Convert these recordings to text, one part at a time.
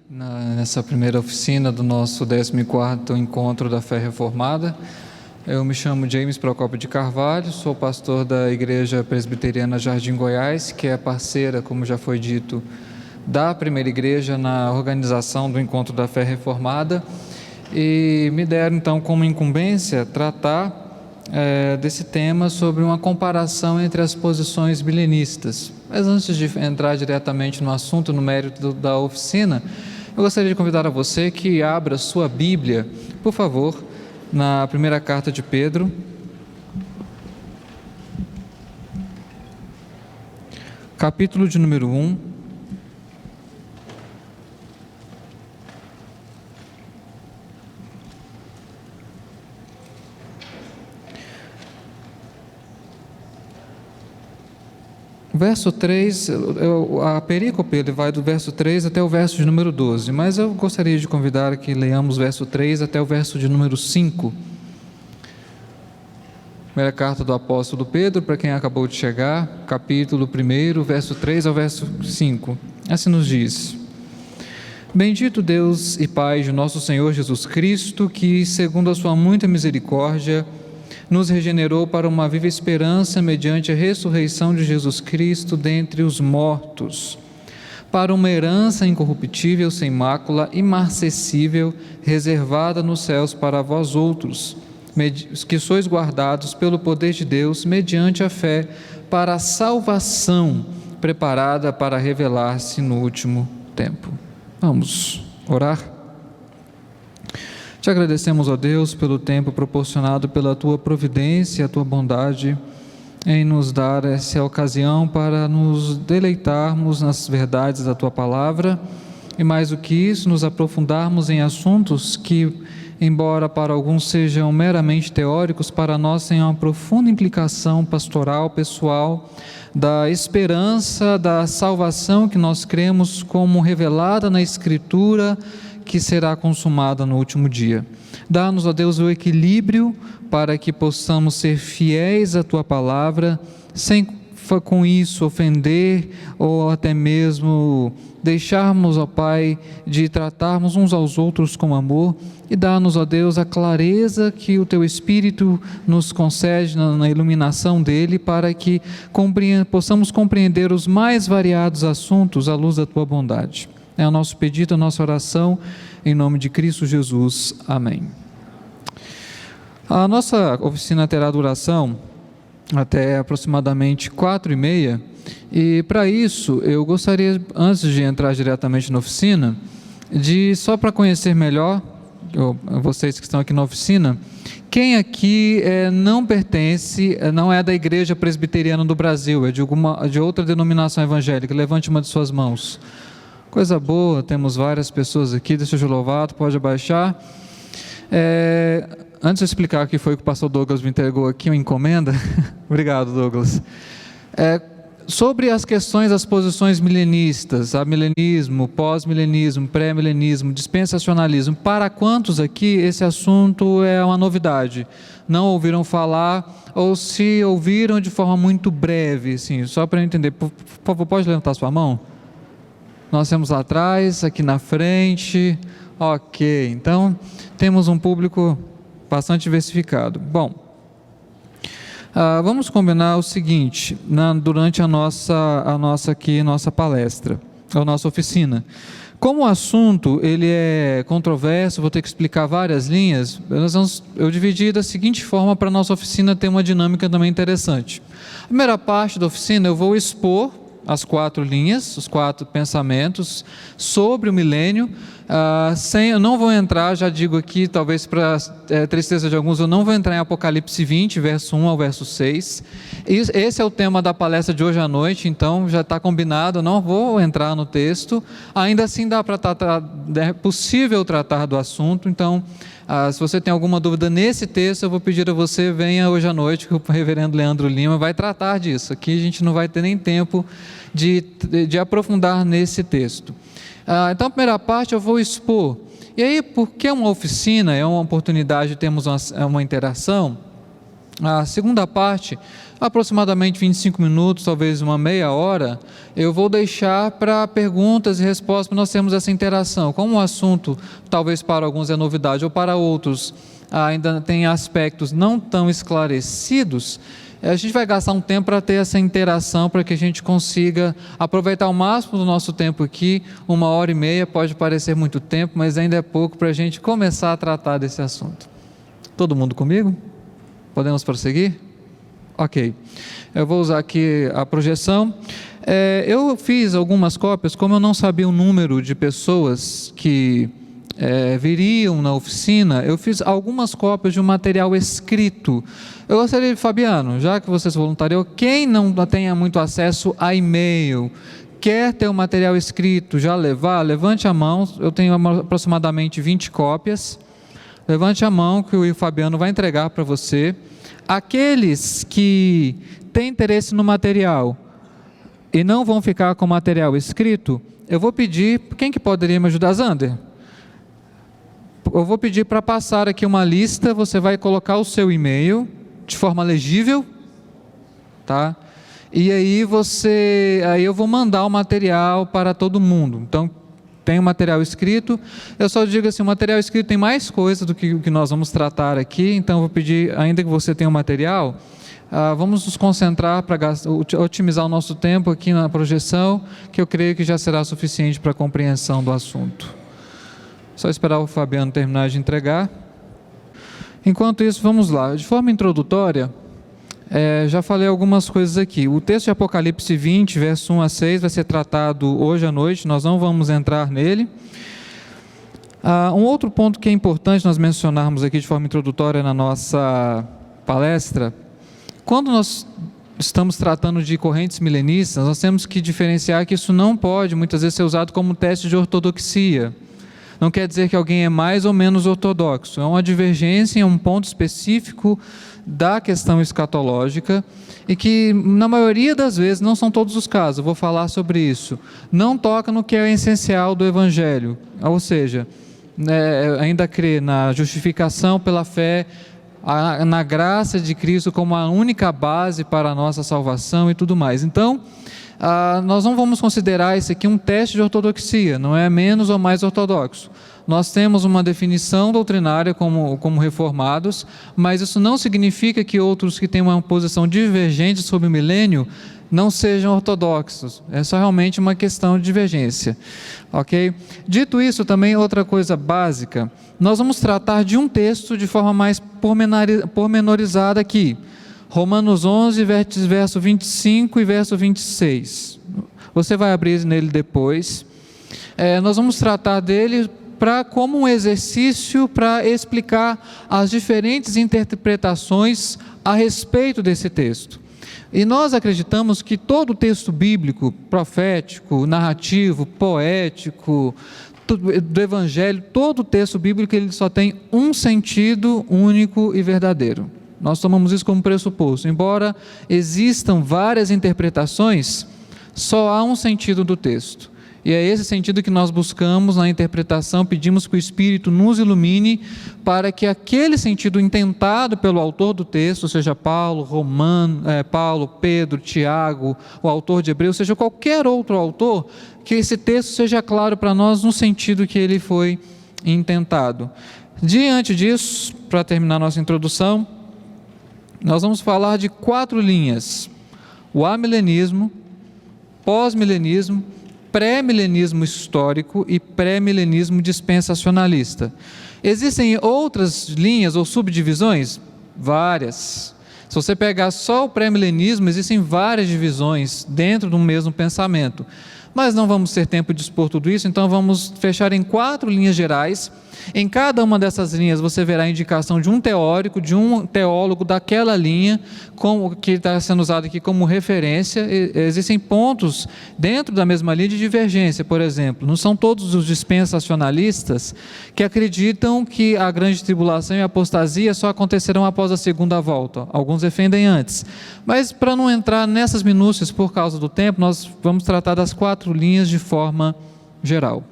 nessa primeira oficina do nosso 14º Encontro da Fé Reformada. Eu me chamo James Procópio de Carvalho, sou pastor da Igreja Presbiteriana Jardim Goiás, que é parceira, como já foi dito, da primeira igreja na organização do Encontro da Fé Reformada, e me deram então como incumbência tratar desse tema sobre uma comparação entre as posições milenistas. Mas antes de entrar diretamente no assunto, no mérito da oficina, eu gostaria de convidar a você que abra sua Bíblia, por favor, na primeira carta de Pedro, capítulo de número 1. Verso 3, a perícope ele vai do verso 3 até o verso de número 12, mas eu gostaria de convidar que leiamos verso 3 até o verso de número 5. Primeira carta do apóstolo Pedro, para quem acabou de chegar, capítulo 1, verso 3 ao verso 5. Assim nos diz: Bendito Deus e Pai de nosso Senhor Jesus Cristo, que, segundo a sua muita misericórdia, nos regenerou para uma viva esperança mediante a ressurreição de Jesus Cristo dentre os mortos, para uma herança incorruptível, sem mácula, imarcessível, reservada nos céus para vós outros, que sois guardados pelo poder de Deus, mediante a fé, para a salvação preparada para revelar-se no último tempo. Vamos orar? Te agradecemos, ó Deus, pelo tempo proporcionado pela Tua providência e a Tua bondade em nos dar essa ocasião para nos deleitarmos nas verdades da Tua Palavra e, mais do que isso, nos aprofundarmos em assuntos que, embora para alguns sejam meramente teóricos, para nós têm uma profunda implicação pastoral, pessoal, da esperança, da salvação que nós cremos como revelada na Escritura, que será consumada no último dia. Dá-nos, ó Deus, o equilíbrio para que possamos ser fiéis à Tua Palavra, sem com isso ofender ou até mesmo deixarmos, ó Pai, de tratarmos uns aos outros com amor, e dá-nos, ó Deus, a clareza que o Teu Espírito nos concede na iluminação dele, para que possamos compreender os mais variados assuntos à luz da Tua bondade. É o nosso pedido, a nossa oração, em nome de Cristo Jesus. Amém. A nossa oficina terá duração até aproximadamente 4h30, e para isso eu gostaria, antes de entrar diretamente na oficina, só para conhecer melhor, vocês que estão aqui na oficina, quem aqui não pertence, não é da Igreja Presbiteriana do Brasil, é de outra denominação evangélica? Levante uma de suas mãos. Coisa boa, temos várias pessoas aqui, Deus seja louvado, pode abaixar. Antes de eu explicar o que foi que o pastor Douglas me entregou aqui, uma encomenda, obrigado, Douglas, sobre as questões das posições milenistas, milenismo, pós-milenismo, pré-milenismo, dispensacionalismo, para quantos aqui esse assunto é uma novidade? Não ouviram falar, ou se ouviram de forma muito breve, assim, só para eu entender, por favor, pode levantar sua mão? Nós temos lá atrás, aqui na frente, ok, então temos um público bastante diversificado. Bom, vamos combinar o seguinte, durante a nossa palestra, a nossa oficina. Como o assunto ele é controverso, vou ter que explicar várias linhas, eu dividi da seguinte forma para a nossa oficina ter uma dinâmica também interessante. A primeira parte da oficina eu vou expor as 4 linhas, os 4 pensamentos sobre o milênio. Eu não vou entrar, já digo aqui, talvez para tristeza de alguns, eu não vou entrar em Apocalipse 20, verso 1 ao verso 6. Esse é o tema da palestra de hoje à noite, então já está combinado, eu não vou entrar no texto. Ainda assim é possível tratar do assunto, então se você tem alguma dúvida nesse texto, eu vou pedir a você, venha hoje à noite, que o reverendo Leandro Lima vai tratar disso. Aqui a gente não vai ter nem tempo de aprofundar nesse texto. Então, a primeira parte eu vou expor. E aí, porque uma oficina é uma oportunidade de termos uma interação, A segunda parte, aproximadamente 25 minutos, talvez uma meia hora, eu vou deixar para perguntas e respostas, para nós termos essa interação. Como o assunto, talvez para alguns é novidade, ou para outros ainda tem aspectos não tão esclarecidos, a gente vai gastar um tempo para ter essa interação, para que a gente consiga aproveitar o máximo do nosso tempo aqui. 1h30 pode parecer muito tempo, mas ainda é pouco para a gente começar a tratar desse assunto. Todo mundo comigo? Podemos prosseguir? Ok. Eu vou usar aqui a projeção. Eu fiz algumas cópias, como eu não sabia o número de pessoas que viriam na oficina, eu fiz algumas cópias de um material escrito. Eu gostaria, Fabiano, já que você se voluntariou, quem não tenha muito acesso a e-mail, quer ter o material escrito, já levar, levante a mão. Eu tenho aproximadamente 20 cópias. Levante a mão que o Fabiano vai entregar para você. Aqueles que têm interesse no material e não vão ficar com o material escrito, eu vou pedir, quem que poderia me ajudar, Zander? Eu vou pedir para passar aqui uma lista, você vai colocar o seu e-mail de forma legível, tá? E aí eu vou mandar o material para todo mundo. Então, tem o material escrito. Eu só digo assim, o material escrito tem mais coisa do que o que nós vamos tratar aqui, então eu vou pedir, ainda que você tenha o material, vamos nos concentrar para otimizar o nosso tempo aqui na projeção, que eu creio que já será suficiente para a compreensão do assunto. Só esperar o Fabiano terminar de entregar. Enquanto isso, vamos lá. De forma introdutória, já falei algumas coisas aqui. O texto de Apocalipse 20, verso 1 a 6, vai ser tratado hoje à noite, nós não vamos entrar nele. Um outro ponto que é importante nós mencionarmos aqui de forma introdutória na nossa palestra, quando nós estamos tratando de correntes milenistas, nós temos que diferenciar que isso não pode, muitas vezes, ser usado como teste de ortodoxia. Não quer dizer que alguém é mais ou menos ortodoxo, é uma divergência em um ponto específico da questão escatológica e que, na maioria das vezes, não são todos os casos, eu vou falar sobre isso, não toca no que é o essencial do Evangelho, ou seja, ainda crê na justificação pela fé, na graça de Cristo como a única base para a nossa salvação e tudo mais. Então, nós não vamos considerar isso aqui um teste de ortodoxia, não é menos ou mais ortodoxo. Nós temos uma definição doutrinária como reformados, mas isso não significa que outros que têm uma posição divergente sobre o milênio não sejam ortodoxos. É só realmente uma questão de divergência. Ok? Dito isso, também outra coisa básica, nós vamos tratar de um texto de forma mais pormenorizada aqui. Romanos 11, verso 25 e verso 26. Você vai abrir nele depois. Nós vamos tratar dele como um exercício para explicar as diferentes interpretações a respeito desse texto. E nós acreditamos que todo o texto bíblico, profético, narrativo, poético, do Evangelho, todo o texto bíblico ele só tem um sentido único e verdadeiro. Nós tomamos isso como pressuposto. Embora existam várias interpretações, só há um sentido do texto. E é esse sentido que nós buscamos na interpretação, pedimos que o Espírito nos ilumine para que aquele sentido intentado pelo autor do texto, seja Paulo, Pedro, Tiago, o autor de Hebreus, seja qualquer outro autor, que esse texto seja claro para nós no sentido que ele foi intentado. Diante disso, para terminar nossa introdução, nós vamos falar de 4 linhas: o amilenismo, pós-milenismo, pré-milenismo histórico e pré-milenismo dispensacionalista. Existem outras linhas ou subdivisões? Várias. Se você pegar só o pré-milenismo, existem várias divisões dentro do mesmo pensamento. Mas não vamos ter tempo de expor tudo isso, então vamos fechar em 4 linhas gerais. Em cada uma dessas linhas você verá a indicação de um teórico, de um teólogo daquela linha, que está sendo usado aqui como referência. Existem pontos dentro da mesma linha de divergência, por exemplo. Não são todos os dispensacionalistas que acreditam que a grande tribulação e a apostasia só acontecerão após a segunda volta. Alguns defendem antes. Mas para não entrar nessas minúcias por causa do tempo, nós vamos tratar das 4 linhas de forma geral.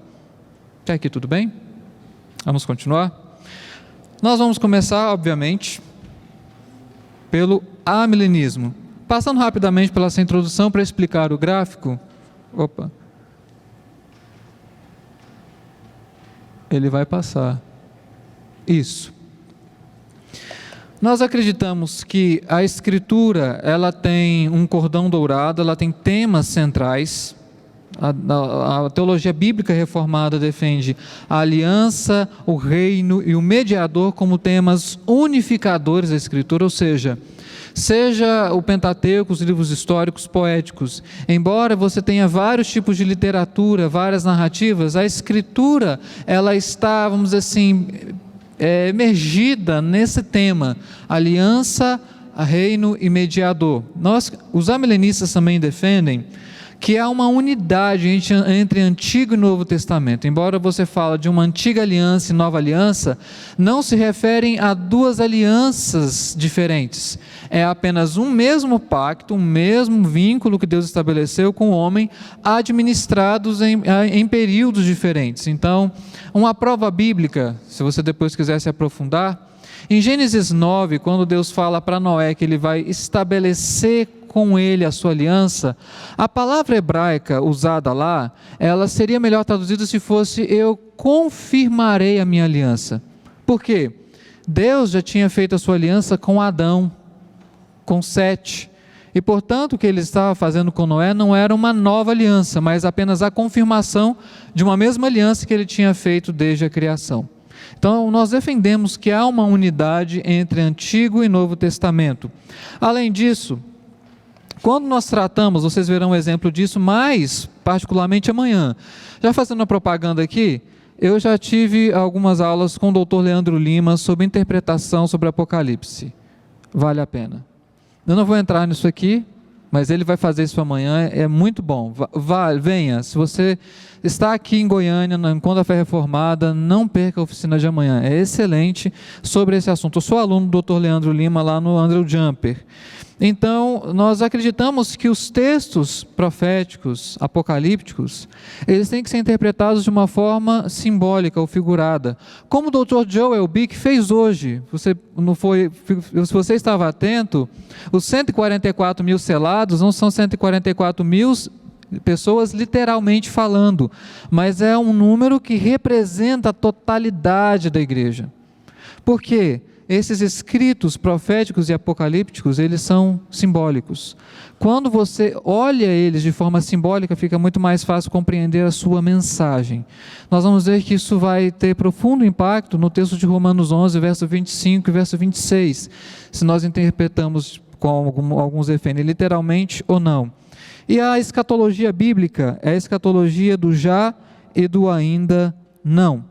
Até aqui tudo bem? Vamos continuar? Nós vamos começar, obviamente, pelo amilenismo. Passando rapidamente pela essa introdução para explicar o gráfico. Ele vai passar. Isso. Nós acreditamos que a Escritura, ela tem um cordão dourado, ela tem temas centrais. A teologia bíblica reformada defende a aliança, o reino e o mediador como temas unificadores da Escritura, ou seja o Pentateuco, os livros históricos, poéticos. Embora você tenha vários tipos de literatura, várias narrativas, a Escritura, ela está, vamos dizer assim, emergida nesse tema, aliança, reino e mediador. Os amilenistas também defendem que há uma unidade entre Antigo e Novo Testamento. Embora você fale de uma antiga aliança e nova aliança, não se referem a duas alianças diferentes. É apenas um mesmo pacto, um mesmo vínculo que Deus estabeleceu com o homem, administrados em períodos diferentes. Então, uma prova bíblica, se você depois quiser se aprofundar, em Gênesis 9, quando Deus fala para Noé que ele vai estabelecer com ele a sua aliança, a palavra hebraica usada lá, ela seria melhor traduzida se fosse: eu confirmarei a minha aliança. Por quê? Deus já tinha feito a sua aliança com Adão, com Sete, e portanto o que ele estava fazendo com Noé não era uma nova aliança, mas apenas a confirmação de uma mesma aliança que ele tinha feito desde a criação. Então, nós defendemos que há uma unidade entre Antigo e Novo Testamento. Além disso, quando nós tratamos, vocês verão um exemplo disso mais particularmente amanhã. Já fazendo a propaganda aqui, eu já tive algumas aulas com o Dr. Leandro Lima sobre interpretação sobre Apocalipse. Vale a pena. Eu não vou entrar nisso aqui, mas ele vai fazer isso amanhã, é muito bom. Venha, se você está aqui em Goiânia, na Encontro da Fé Reformada, não perca a oficina de amanhã, é excelente sobre esse assunto. Eu sou aluno do Dr. Leandro Lima lá no Andrew Jumper. Então, nós acreditamos que os textos proféticos, apocalípticos, eles têm que ser interpretados de uma forma simbólica ou figurada. Como o Dr. Joel Bick fez hoje, se você estava atento, os 144 mil selados não são 144 mil pessoas literalmente falando, mas é um número que representa a totalidade da igreja. Por quê? Esses escritos proféticos e apocalípticos, eles são simbólicos. Quando você olha eles de forma simbólica, fica muito mais fácil compreender a sua mensagem. Nós vamos ver que isso vai ter profundo impacto no texto de Romanos 11, verso 25 e verso 26, se nós interpretamos com alguns efeitos, literalmente ou não. E a escatologia bíblica é a escatologia do já e do ainda não.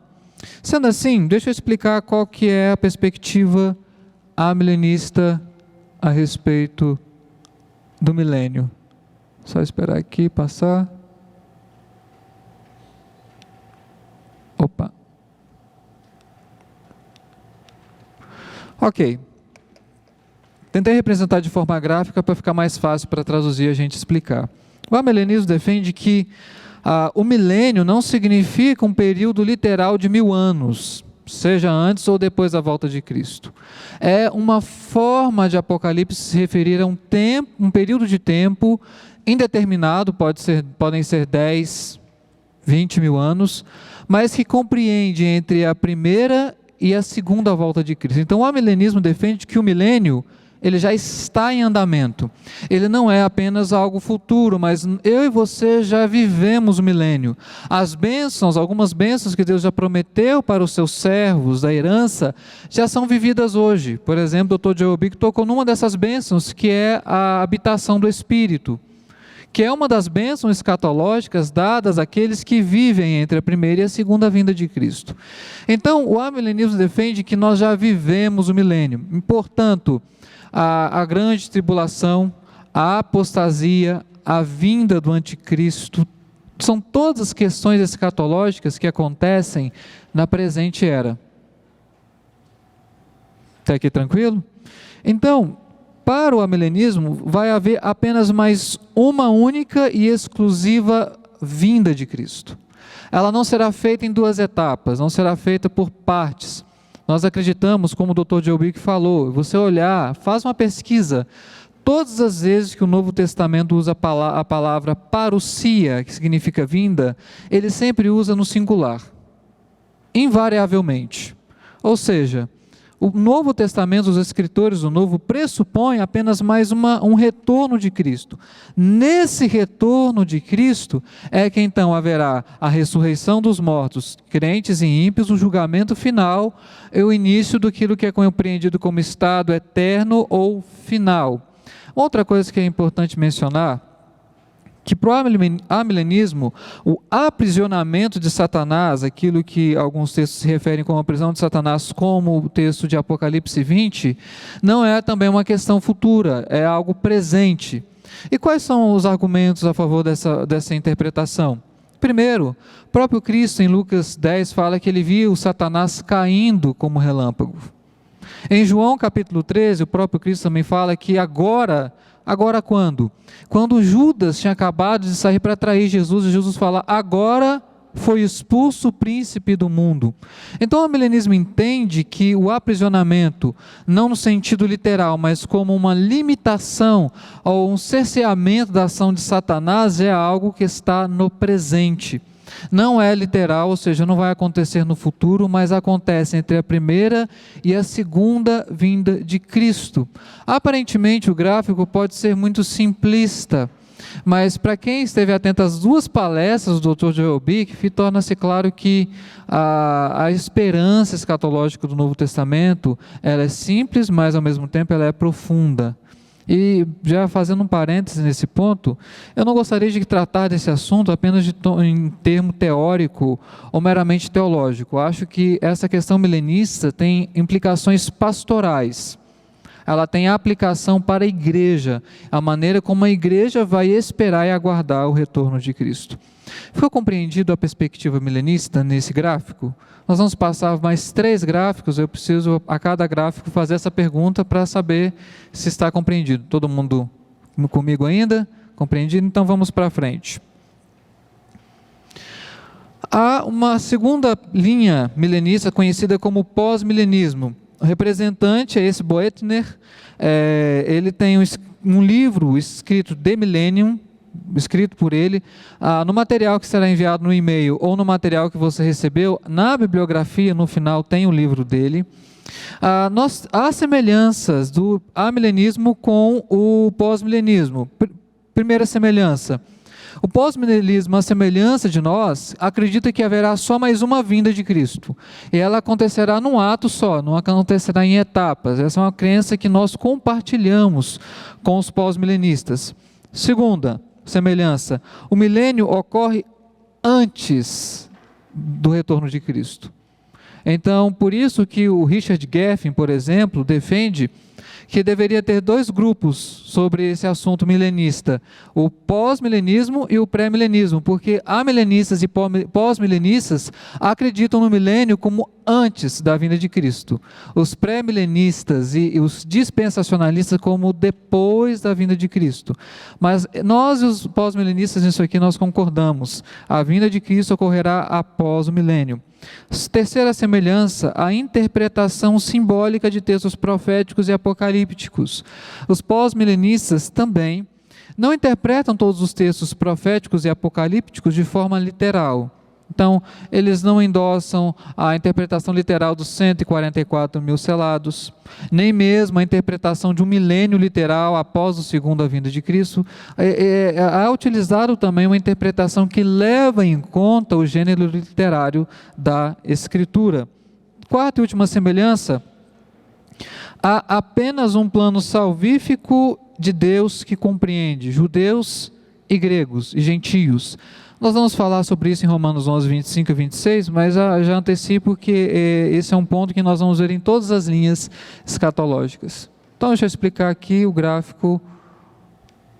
Sendo assim, deixa eu explicar qual que é a perspectiva amilenista a respeito do milênio. Só esperar aqui passar. Ok. Tentei representar de forma gráfica para ficar mais fácil para traduzir e a gente explicar. O amilenismo defende que o milênio não significa um período literal de 1000 anos, seja antes ou depois da volta de Cristo. É uma forma de Apocalipse se referir a um período de tempo indeterminado, podem ser 10, 20 mil anos, mas que compreende entre a primeira e a segunda volta de Cristo. Então o amilenismo defende que o milênio ele já está em andamento. Ele não é apenas algo futuro, mas eu e você já vivemos o milênio. As bênçãos, algumas bênçãos que Deus já prometeu para os seus servos, da herança, já são vividas hoje. Por exemplo, o Dr. Joel Bick tocou numa dessas bênçãos, que é a habitação do Espírito, que é uma das bênçãos escatológicas dadas àqueles que vivem entre a primeira e a segunda vinda de Cristo. Então, o amilenismo defende que nós já vivemos o milênio. Portanto, a grande tribulação, a apostasia, a vinda do anticristo, são todas questões escatológicas que acontecem na presente era. Está aqui tranquilo? Então, para o amilenismo, vai haver apenas mais uma única e exclusiva vinda de Cristo. Ela não será feita em duas etapas, não será feita por partes. Nós acreditamos, como o Dr. Joe Bick falou, você olhar, faz uma pesquisa, todas as vezes que o Novo Testamento usa a palavra parousia, que significa vinda, ele sempre usa no singular, invariavelmente. Ou seja, o Novo Testamento, os escritores do Novo, pressupõem apenas mais um retorno de Cristo. Nesse retorno de Cristo é que então haverá a ressurreição dos mortos, crentes e ímpios, o julgamento final e o início daquilo que é compreendido como estado eterno ou final. Outra coisa que é importante mencionar, que para o amilenismo, o aprisionamento de Satanás, aquilo que alguns textos se referem como a prisão de Satanás, como o texto de Apocalipse 20, não é também uma questão futura, é algo presente. E quais são os argumentos a favor dessa interpretação? Primeiro, o próprio Cristo em Lucas 10 fala que ele viu Satanás caindo como relâmpago. Em João capítulo 13, o próprio Cristo também fala que agora quando? Quando Judas tinha acabado de sair para trair Jesus, e Jesus fala, agora foi expulso o príncipe do mundo. Então o amilenismo entende que o aprisionamento, não no sentido literal, mas como uma limitação ou um cerceamento da ação de Satanás, é algo que está no presente. Não é literal, ou seja, não vai acontecer no futuro, mas acontece entre a primeira e a segunda vinda de Cristo. Aparentemente o gráfico pode ser muito simplista, mas para quem esteve atento às duas palestras do Dr. Joe Bick, torna-se claro que a esperança escatológica do Novo Testamento, ela é simples, mas ao mesmo tempo ela é profunda. E já fazendo um parêntese nesse ponto, eu não gostaria de tratar desse assunto apenas em termo teórico ou meramente teológico. Eu acho que essa questão milenista tem implicações pastorais. Ela tem aplicação para a igreja, a maneira como a igreja vai esperar e aguardar o retorno de Cristo. Ficou compreendido a perspectiva milenista nesse gráfico? Nós vamos passar mais 3 gráficos, eu preciso a cada gráfico fazer essa pergunta para saber se está compreendido. Todo mundo comigo ainda? Compreendido? Então vamos para frente. Há uma segunda linha milenista conhecida como pós-milenismo. O representante é esse Boetner, ele tem um livro escrito The Millennium, escrito por ele, no material que será enviado no e-mail ou no material que você recebeu, na bibliografia no final tem o livro dele. Há semelhanças do amilenismo com o pós-milenismo. Primeira semelhança, o pós-milenismo, a semelhança de nós, acredita que haverá só mais uma vinda de Cristo. E ela acontecerá num ato só, não acontecerá em etapas. Essa é uma crença que nós compartilhamos com os pós-milenistas. Segunda semelhança, o milênio ocorre antes do retorno de Cristo. Então, por isso que o Richard Geffen, por exemplo, defende que deveria ter 2 grupos sobre esse assunto milenista, o pós-milenismo e o pré-milenismo, porque amilenistas e pós-milenistas acreditam no milênio como antes da vinda de Cristo, os pré-milenistas e os dispensacionalistas como depois da vinda de Cristo. Mas nós e os pós-milenistas nisso aqui nós concordamos, a vinda de Cristo ocorrerá após o milênio. Terceira semelhança, a interpretação simbólica de textos proféticos e apocalípticos. Os pós-milenistas também não interpretam todos os textos proféticos e apocalípticos de forma literal. Então, eles não endossam a interpretação literal dos 144 mil selados, nem mesmo a interpretação de um milênio literal após a segunda vinda de Cristo. Há utilizado também uma interpretação que leva em conta o gênero literário da Escritura. Quarta e última semelhança, há apenas um plano salvífico de Deus que compreende judeus e gregos e gentios. Nós vamos falar sobre isso em Romanos 11, 25 e 26, mas já antecipo que esse é um ponto que nós vamos ver em todas as linhas escatológicas. Então, deixa eu explicar aqui o gráfico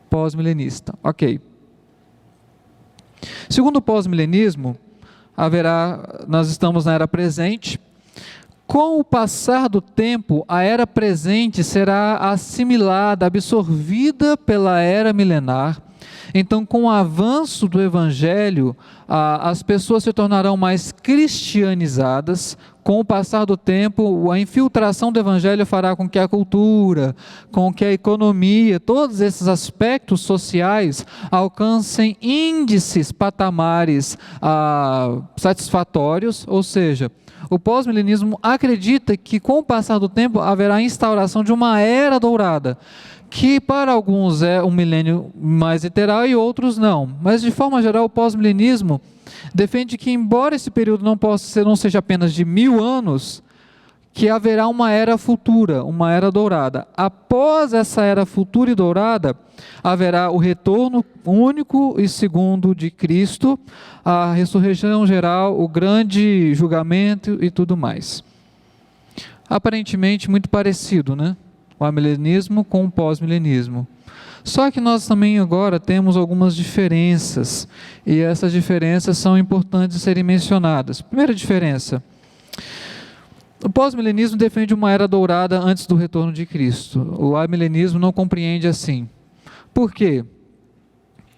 pós-milenista. Ok. Segundo o pós-milenismo, nós estamos na era presente. Com o passar do tempo, a era presente será assimilada, absorvida pela era milenar, Então, com o avanço do Evangelho, as pessoas se tornarão mais cristianizadas. Com o passar do tempo, a infiltração do Evangelho fará com que a cultura, com que a economia, todos esses aspectos sociais alcancem índices, patamares satisfatórios, ou seja, o pós-milenismo acredita que com o passar do tempo haverá a instauração de uma era dourada, que para alguns é um milênio mais literal e outros não. Mas de forma geral o pós-milenismo defende que, embora esse período não seja apenas de 1000 anos, que haverá uma era futura, uma era dourada. Após essa era futura e dourada, haverá o retorno único e segundo de Cristo, a ressurreição geral, o grande julgamento e tudo mais. Aparentemente muito parecido, né? O amilenismo com o pós-milenismo. Só que nós também agora temos algumas diferenças, e essas diferenças são importantes de serem mencionadas. Primeira diferença: o pós-milenismo defende uma era dourada antes do retorno de Cristo. O amilenismo não compreende assim. Por quê?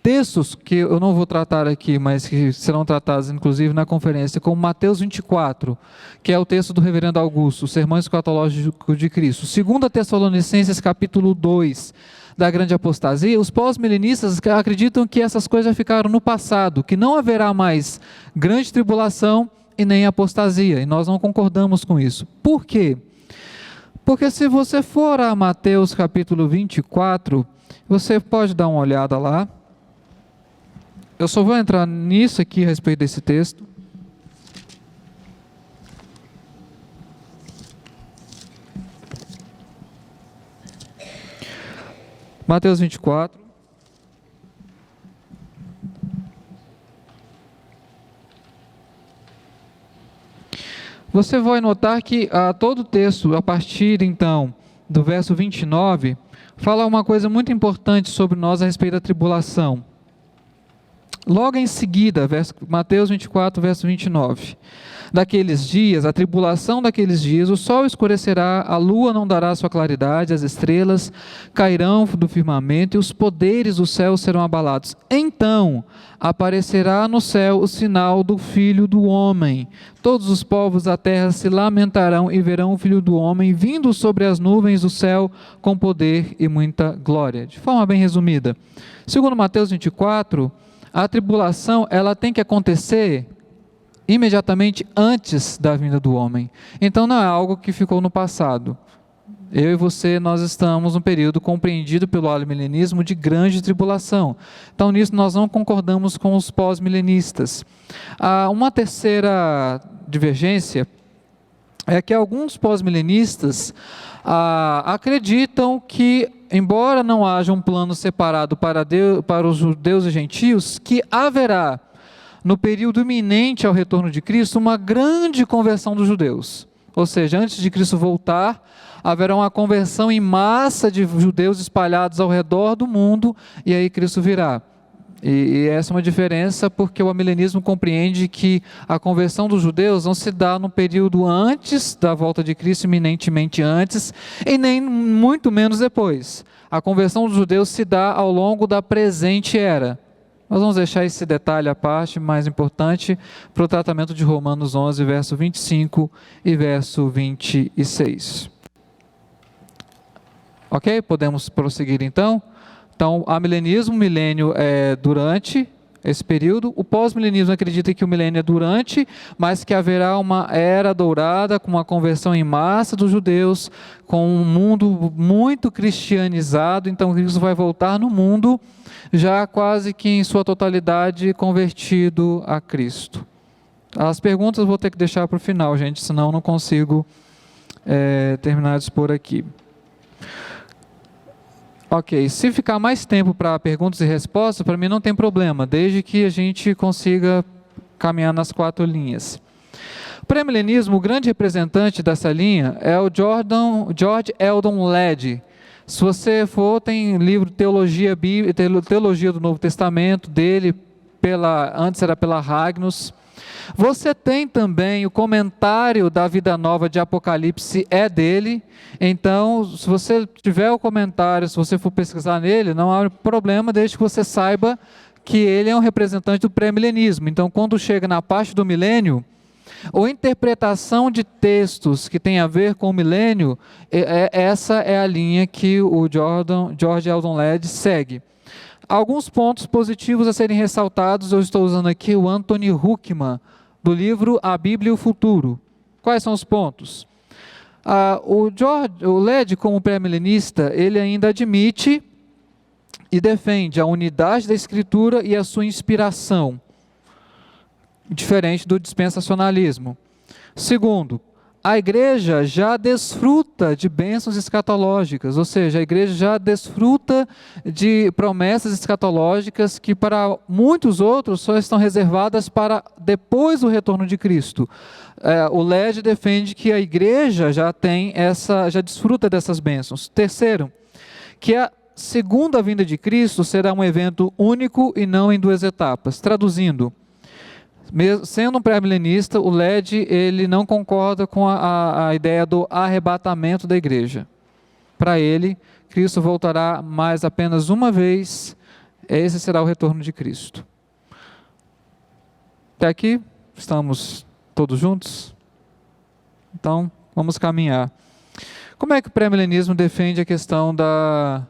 Textos que eu não vou tratar aqui, mas que serão tratados inclusive na conferência, como Mateus 24, que é o texto do reverendo Augusto, o Sermão Escatológico de Cristo. 2 Tessalonicenses capítulo 2, da grande apostasia. Os pós-milenistas acreditam que essas coisas já ficaram no passado, que não haverá mais grande tribulação e nem apostasia, e nós não concordamos com isso. Por quê? Porque se você for a Mateus capítulo 24, você pode dar uma olhada lá. Eu só vou entrar nisso aqui a respeito desse texto. Mateus 24. Você vai notar que todo o texto, a partir então do verso 29, fala uma coisa muito importante sobre nós a respeito da tribulação. Logo em seguida, Mateus 24, verso 29. Daqueles dias, a tribulação daqueles dias, o sol escurecerá, a lua não dará sua claridade, as estrelas cairão do firmamento e os poderes do céu serão abalados. Então aparecerá no céu o sinal do Filho do Homem. Todos os povos da terra se lamentarão e verão o Filho do Homem vindo sobre as nuvens do céu com poder e muita glória. De forma bem resumida, segundo Mateus 24, a tribulação ela tem que acontecer imediatamente antes da vinda do homem. Então não é algo que ficou no passado. Eu e você, nós estamos num período compreendido pelo amilenismo de grande tribulação. Então nisso nós não concordamos com os pós-milenistas. Uma terceira divergência é que alguns pós-milenistas acreditam que, embora não haja um plano separado para os judeus e gentios, que haverá, no período iminente ao retorno de Cristo, uma grande conversão dos judeus. Ou seja, antes de Cristo voltar, haverá uma conversão em massa de judeus espalhados ao redor do mundo, e aí Cristo virá. E essa é uma diferença, porque o amilenismo compreende que a conversão dos judeus não se dá no período antes da volta de Cristo, iminentemente antes, e nem muito menos depois. A conversão dos judeus se dá ao longo da presente era. Nós vamos deixar esse detalhe à parte, mais importante, para o tratamento de Romanos 11, verso 25 e verso 26. Ok? Podemos prosseguir então? Então, amilenismo, milênio é durante esse período. O pós-milenismo acredita que o milênio é durante, mas que haverá uma era dourada com uma conversão em massa dos judeus, com um mundo muito cristianizado. Então, Cristo vai voltar no mundo já quase que em sua totalidade convertido a Cristo. As perguntas eu vou ter que deixar para o final, gente, senão eu não consigo terminar de expor aqui. Ok, se ficar mais tempo para perguntas e respostas, para mim não tem problema, desde que a gente consiga caminhar nas 4 linhas. Para o milenismo, o grande representante dessa linha é o George Eldon Ladd. Se você for, tem livro Teologia do Novo Testamento dele, antes era pela Ragnus. Você tem também o comentário da Vida Nova de Apocalipse, é dele. Então, se você tiver o comentário, se você for pesquisar nele, não há problema, desde que você saiba que ele é um representante do pré-milenismo. Então, quando chega na parte do milênio, ou interpretação de textos que tem a ver com o milênio, essa é a linha que o George Eldon Ladd segue. Alguns pontos positivos a serem ressaltados, eu estou usando aqui o Anthony Huckman, do livro A Bíblia e o Futuro. Quais são os pontos? O Ladd, como pré-milenista, ele ainda admite e defende a unidade da Escritura e a sua inspiração, diferente do dispensacionalismo. Segundo, a igreja já desfruta de bênçãos escatológicas, ou seja, a igreja já desfruta de promessas escatológicas que para muitos outros só estão reservadas para depois do retorno de Cristo. O Ladd defende que a igreja já desfruta dessas bênçãos. Terceiro, que a segunda vinda de Cristo será um evento único e não em duas etapas. Traduzindo, sendo um pré-milenista, o Ladd ele não concorda com a ideia do arrebatamento da igreja. Para ele, Cristo voltará mais apenas uma vez, esse será o retorno de Cristo. Até aqui, estamos todos juntos? Então, vamos caminhar. Como é que o pré-milenismo defende a questão da...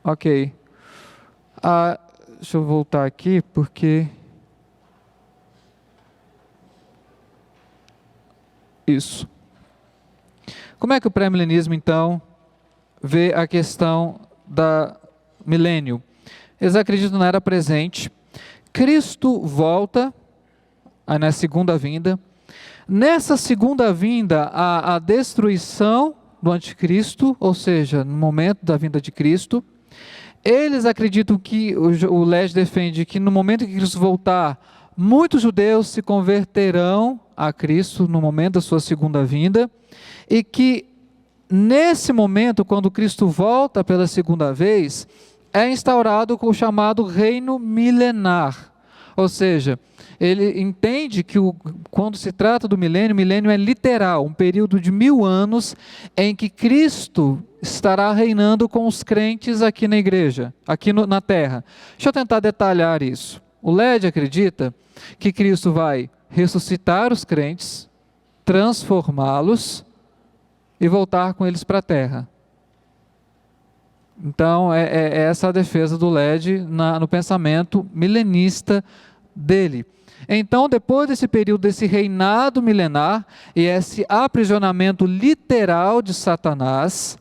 Ok. Deixa eu voltar aqui, porque... Isso. Como é que o pré-milenismo, então, vê a questão da milênio? Eles acreditam na era presente. Cristo volta na segunda vinda. Nessa segunda vinda, a destruição do anticristo, ou seja, no momento da vinda de Cristo. Eles acreditam que, o Ladd defende que no momento em que Cristo voltar, muitos judeus se converterão a Cristo no momento da sua segunda vinda, e que nesse momento, quando Cristo volta pela segunda vez, é instaurado o chamado reino milenar. Ou seja, ele entende que quando se trata do milênio, o milênio é literal, um período de 1000 anos em que Cristo estará reinando com os crentes aqui na igreja, aqui na terra. Deixa eu tentar detalhar isso. O Ladd acredita que Cristo vai ressuscitar os crentes, transformá-los e voltar com eles para a terra. Então, é essa a defesa do Ladd no pensamento milenista dele. Então, depois desse período, desse reinado milenar e esse aprisionamento literal de Satanás,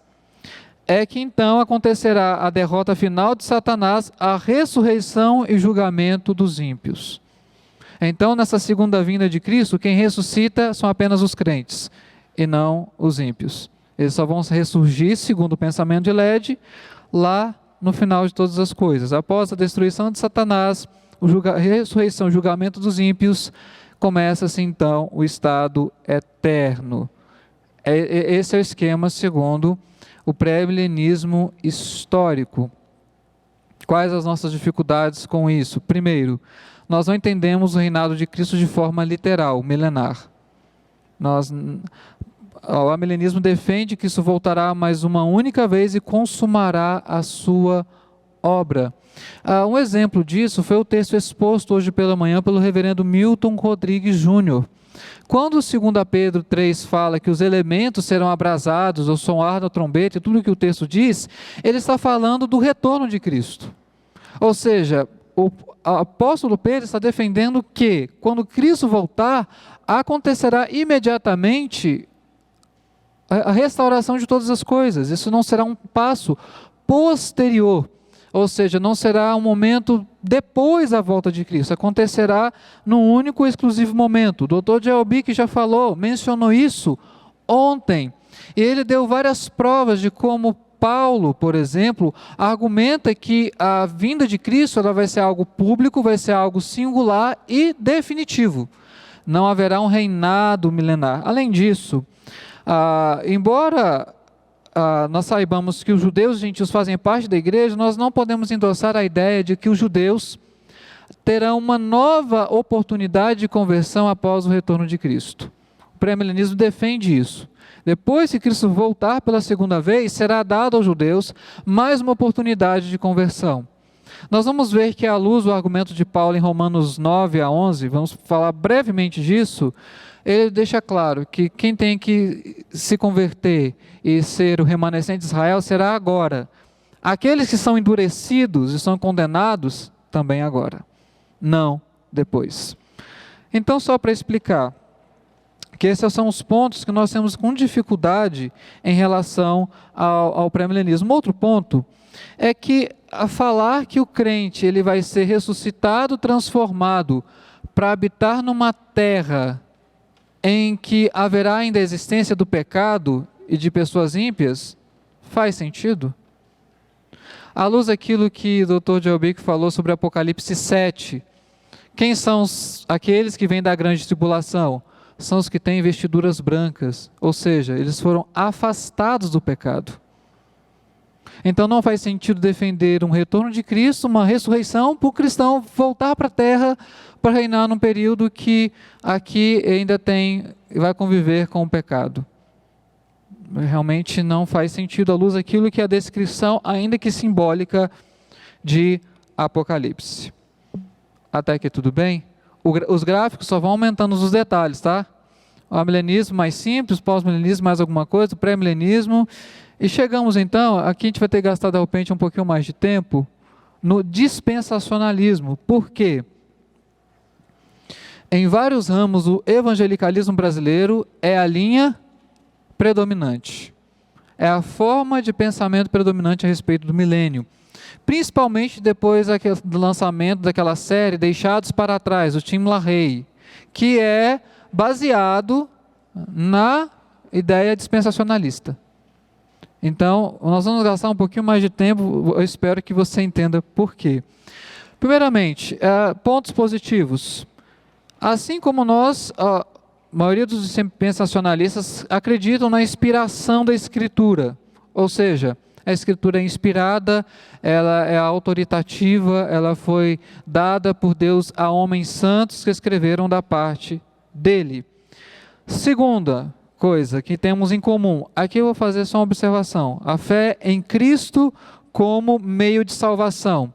é que então acontecerá a derrota final de Satanás, a ressurreição e julgamento dos ímpios. Então, nessa segunda vinda de Cristo, quem ressuscita são apenas os crentes e não os ímpios. Eles só vão ressurgir, segundo o pensamento de Ladd, lá no final de todas as coisas. Após a destruição de Satanás, a ressurreição, o julgamento dos ímpios, começa-se então o estado eterno. Esse é o esquema segundo o pré-milenismo histórico. Quais as nossas dificuldades com isso? Primeiro, nós não entendemos o reinado de Cristo de forma literal, milenar. O amilenismo defende que isso voltará mais uma única vez e consumará a sua obra. Um exemplo disso foi o texto exposto hoje pela manhã pelo reverendo Milton Rodrigues Jr. Quando 2 Pedro 3 fala que os elementos serão abrasados, ou soar da trombeta, e tudo o que o texto diz, ele está falando do retorno de Cristo. Ou seja, o apóstolo Pedro está defendendo que, quando Cristo voltar, acontecerá imediatamente a restauração de todas as coisas. Isso não será um passo posterior, ou seja, não será um momento depois da volta de Cristo, acontecerá num único e exclusivo momento. O Dr. J.L.B. já mencionou isso ontem, e ele deu várias provas de como Paulo, por exemplo, argumenta que a vinda de Cristo ela vai ser algo público, vai ser algo singular e definitivo. Não haverá um reinado milenar. Além disso, embora nós saibamos que os judeus e os gentios fazem parte da igreja, nós não podemos endossar a ideia de que os judeus terão uma nova oportunidade de conversão após o retorno de Cristo. O pré-milenismo defende isso. Depois que Cristo voltar pela segunda vez, será dado aos judeus mais uma oportunidade de conversão. Nós vamos ver que, à luz do argumento de Paulo em Romanos 9 a 11, vamos falar brevemente disso. Ele deixa claro que quem tem que se converter e ser o remanescente de Israel será agora. Aqueles que são endurecidos e são condenados, também agora. Não depois. Então, só para explicar, que esses são os pontos que nós temos com dificuldade em relação ao pré-milenismo. Outro ponto é que a falar que o crente ele vai ser ressuscitado, transformado para habitar numa terra em que haverá ainda a existência do pecado e de pessoas ímpias, faz sentido? À luz daquilo que o Dr. Jobic falou sobre Apocalipse 7, quem são aqueles que vêm da grande tribulação? São os que têm vestiduras brancas, ou seja, eles foram afastados do pecado. Então não faz sentido defender um retorno de Cristo, uma ressurreição, para o cristão voltar para a terra para reinar num período que aqui ainda vai conviver com o pecado. Realmente não faz sentido à luz daquilo que é a descrição, ainda que simbólica, de Apocalipse. Até aqui tudo bem? Os gráficos só vão aumentando os detalhes, tá? O milenismo mais simples, pós-milenismo mais alguma coisa, o pré-milenismo. E chegamos então, aqui a gente vai ter gastado de repente um pouquinho mais de tempo, no dispensacionalismo. Por quê? Em vários ramos, o evangelicalismo brasileiro é a linha predominante. É a forma de pensamento predominante a respeito do milênio. Principalmente depois do lançamento daquela série Deixados para Trás, o Tim LaHaye, que é baseado na ideia dispensacionalista. Então, nós vamos gastar um pouquinho mais de tempo, eu espero que você entenda por quê. Primeiramente, pontos positivos. Assim como nós, a maioria dos dispensacionalistas acreditam na inspiração da Escritura, ou seja, a Escritura é inspirada, ela é autoritativa, ela foi dada por Deus a homens santos que escreveram da parte dele. Segunda coisa que temos em comum, aqui eu vou fazer só uma observação, a fé em Cristo como meio de salvação.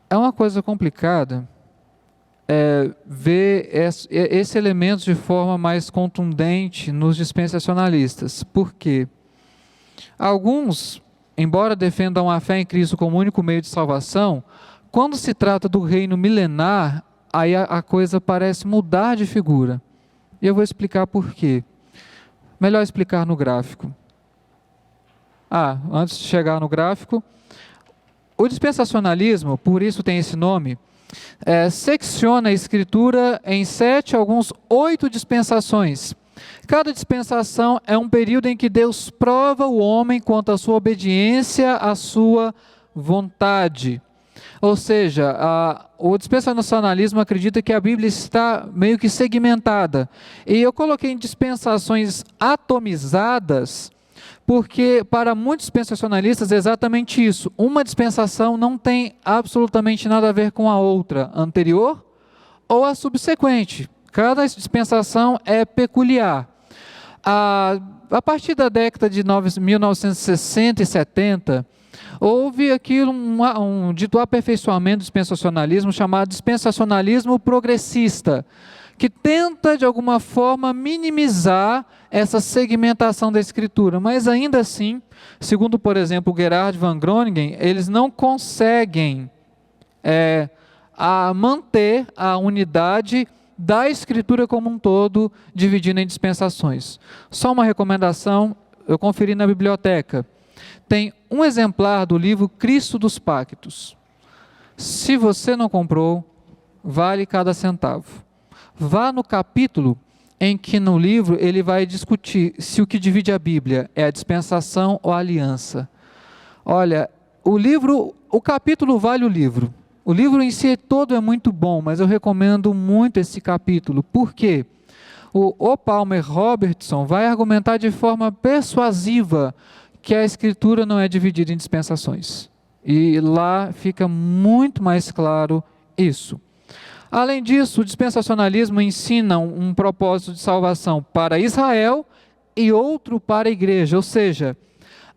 É uma coisa complicada ver esse elemento de forma mais contundente nos dispensacionalistas. Por quê? Alguns, embora defendam a fé em Cristo como único meio de salvação, quando se trata do reino milenar, aí a coisa parece mudar de figura. E eu vou explicar por quê. Melhor explicar no gráfico. Antes de chegar no gráfico, o dispensacionalismo, por isso tem esse nome, secciona a Escritura em 7, alguns 8 dispensações. Cada dispensação é um período em que Deus prova o homem quanto à sua obediência, à sua vontade. Ou seja, o dispensacionalismo acredita que a Bíblia está meio que segmentada. E eu coloquei em dispensações atomizadas, porque para muitos dispensacionalistas é exatamente isso. Uma dispensação não tem absolutamente nada a ver com a outra, anterior ou a subsequente. Cada dispensação é peculiar. A partir da década de 1960 e 70, houve aqui um dito aperfeiçoamento do dispensacionalismo chamado dispensacionalismo progressista, que tenta de alguma forma minimizar essa segmentação da Escritura, mas ainda assim, segundo por exemplo o Gerhard van Groningen, eles não conseguem manter a unidade da Escritura como um todo, dividindo em dispensações. Só uma recomendação, eu conferi na biblioteca, tem um exemplar do livro Cristo dos Pactos. Se você não comprou, vale cada centavo. Vá no capítulo em que no livro ele vai discutir se o que divide a Bíblia é a dispensação ou a aliança. Olha, o capítulo vale o livro. O livro em si todo é muito bom, mas eu recomendo muito esse capítulo. Por quê? O Palmer Robertson vai argumentar de forma persuasiva que a Escritura não é dividida em dispensações. E lá fica muito mais claro isso. Além disso, o dispensacionalismo ensina um propósito de salvação para Israel e outro para a igreja, ou seja,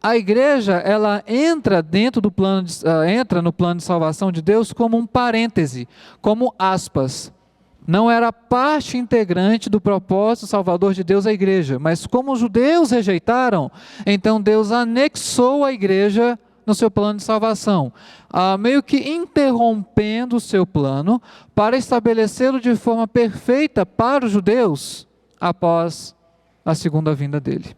a igreja ela entra dentro do plano entra no plano de salvação de Deus como um parêntese, como aspas. Não era parte integrante do propósito salvador de Deus a igreja, mas como os judeus rejeitaram, então Deus anexou a igreja no seu plano de salvação, meio que interrompendo o seu plano para estabelecê-lo de forma perfeita para os judeus após a segunda vinda dele.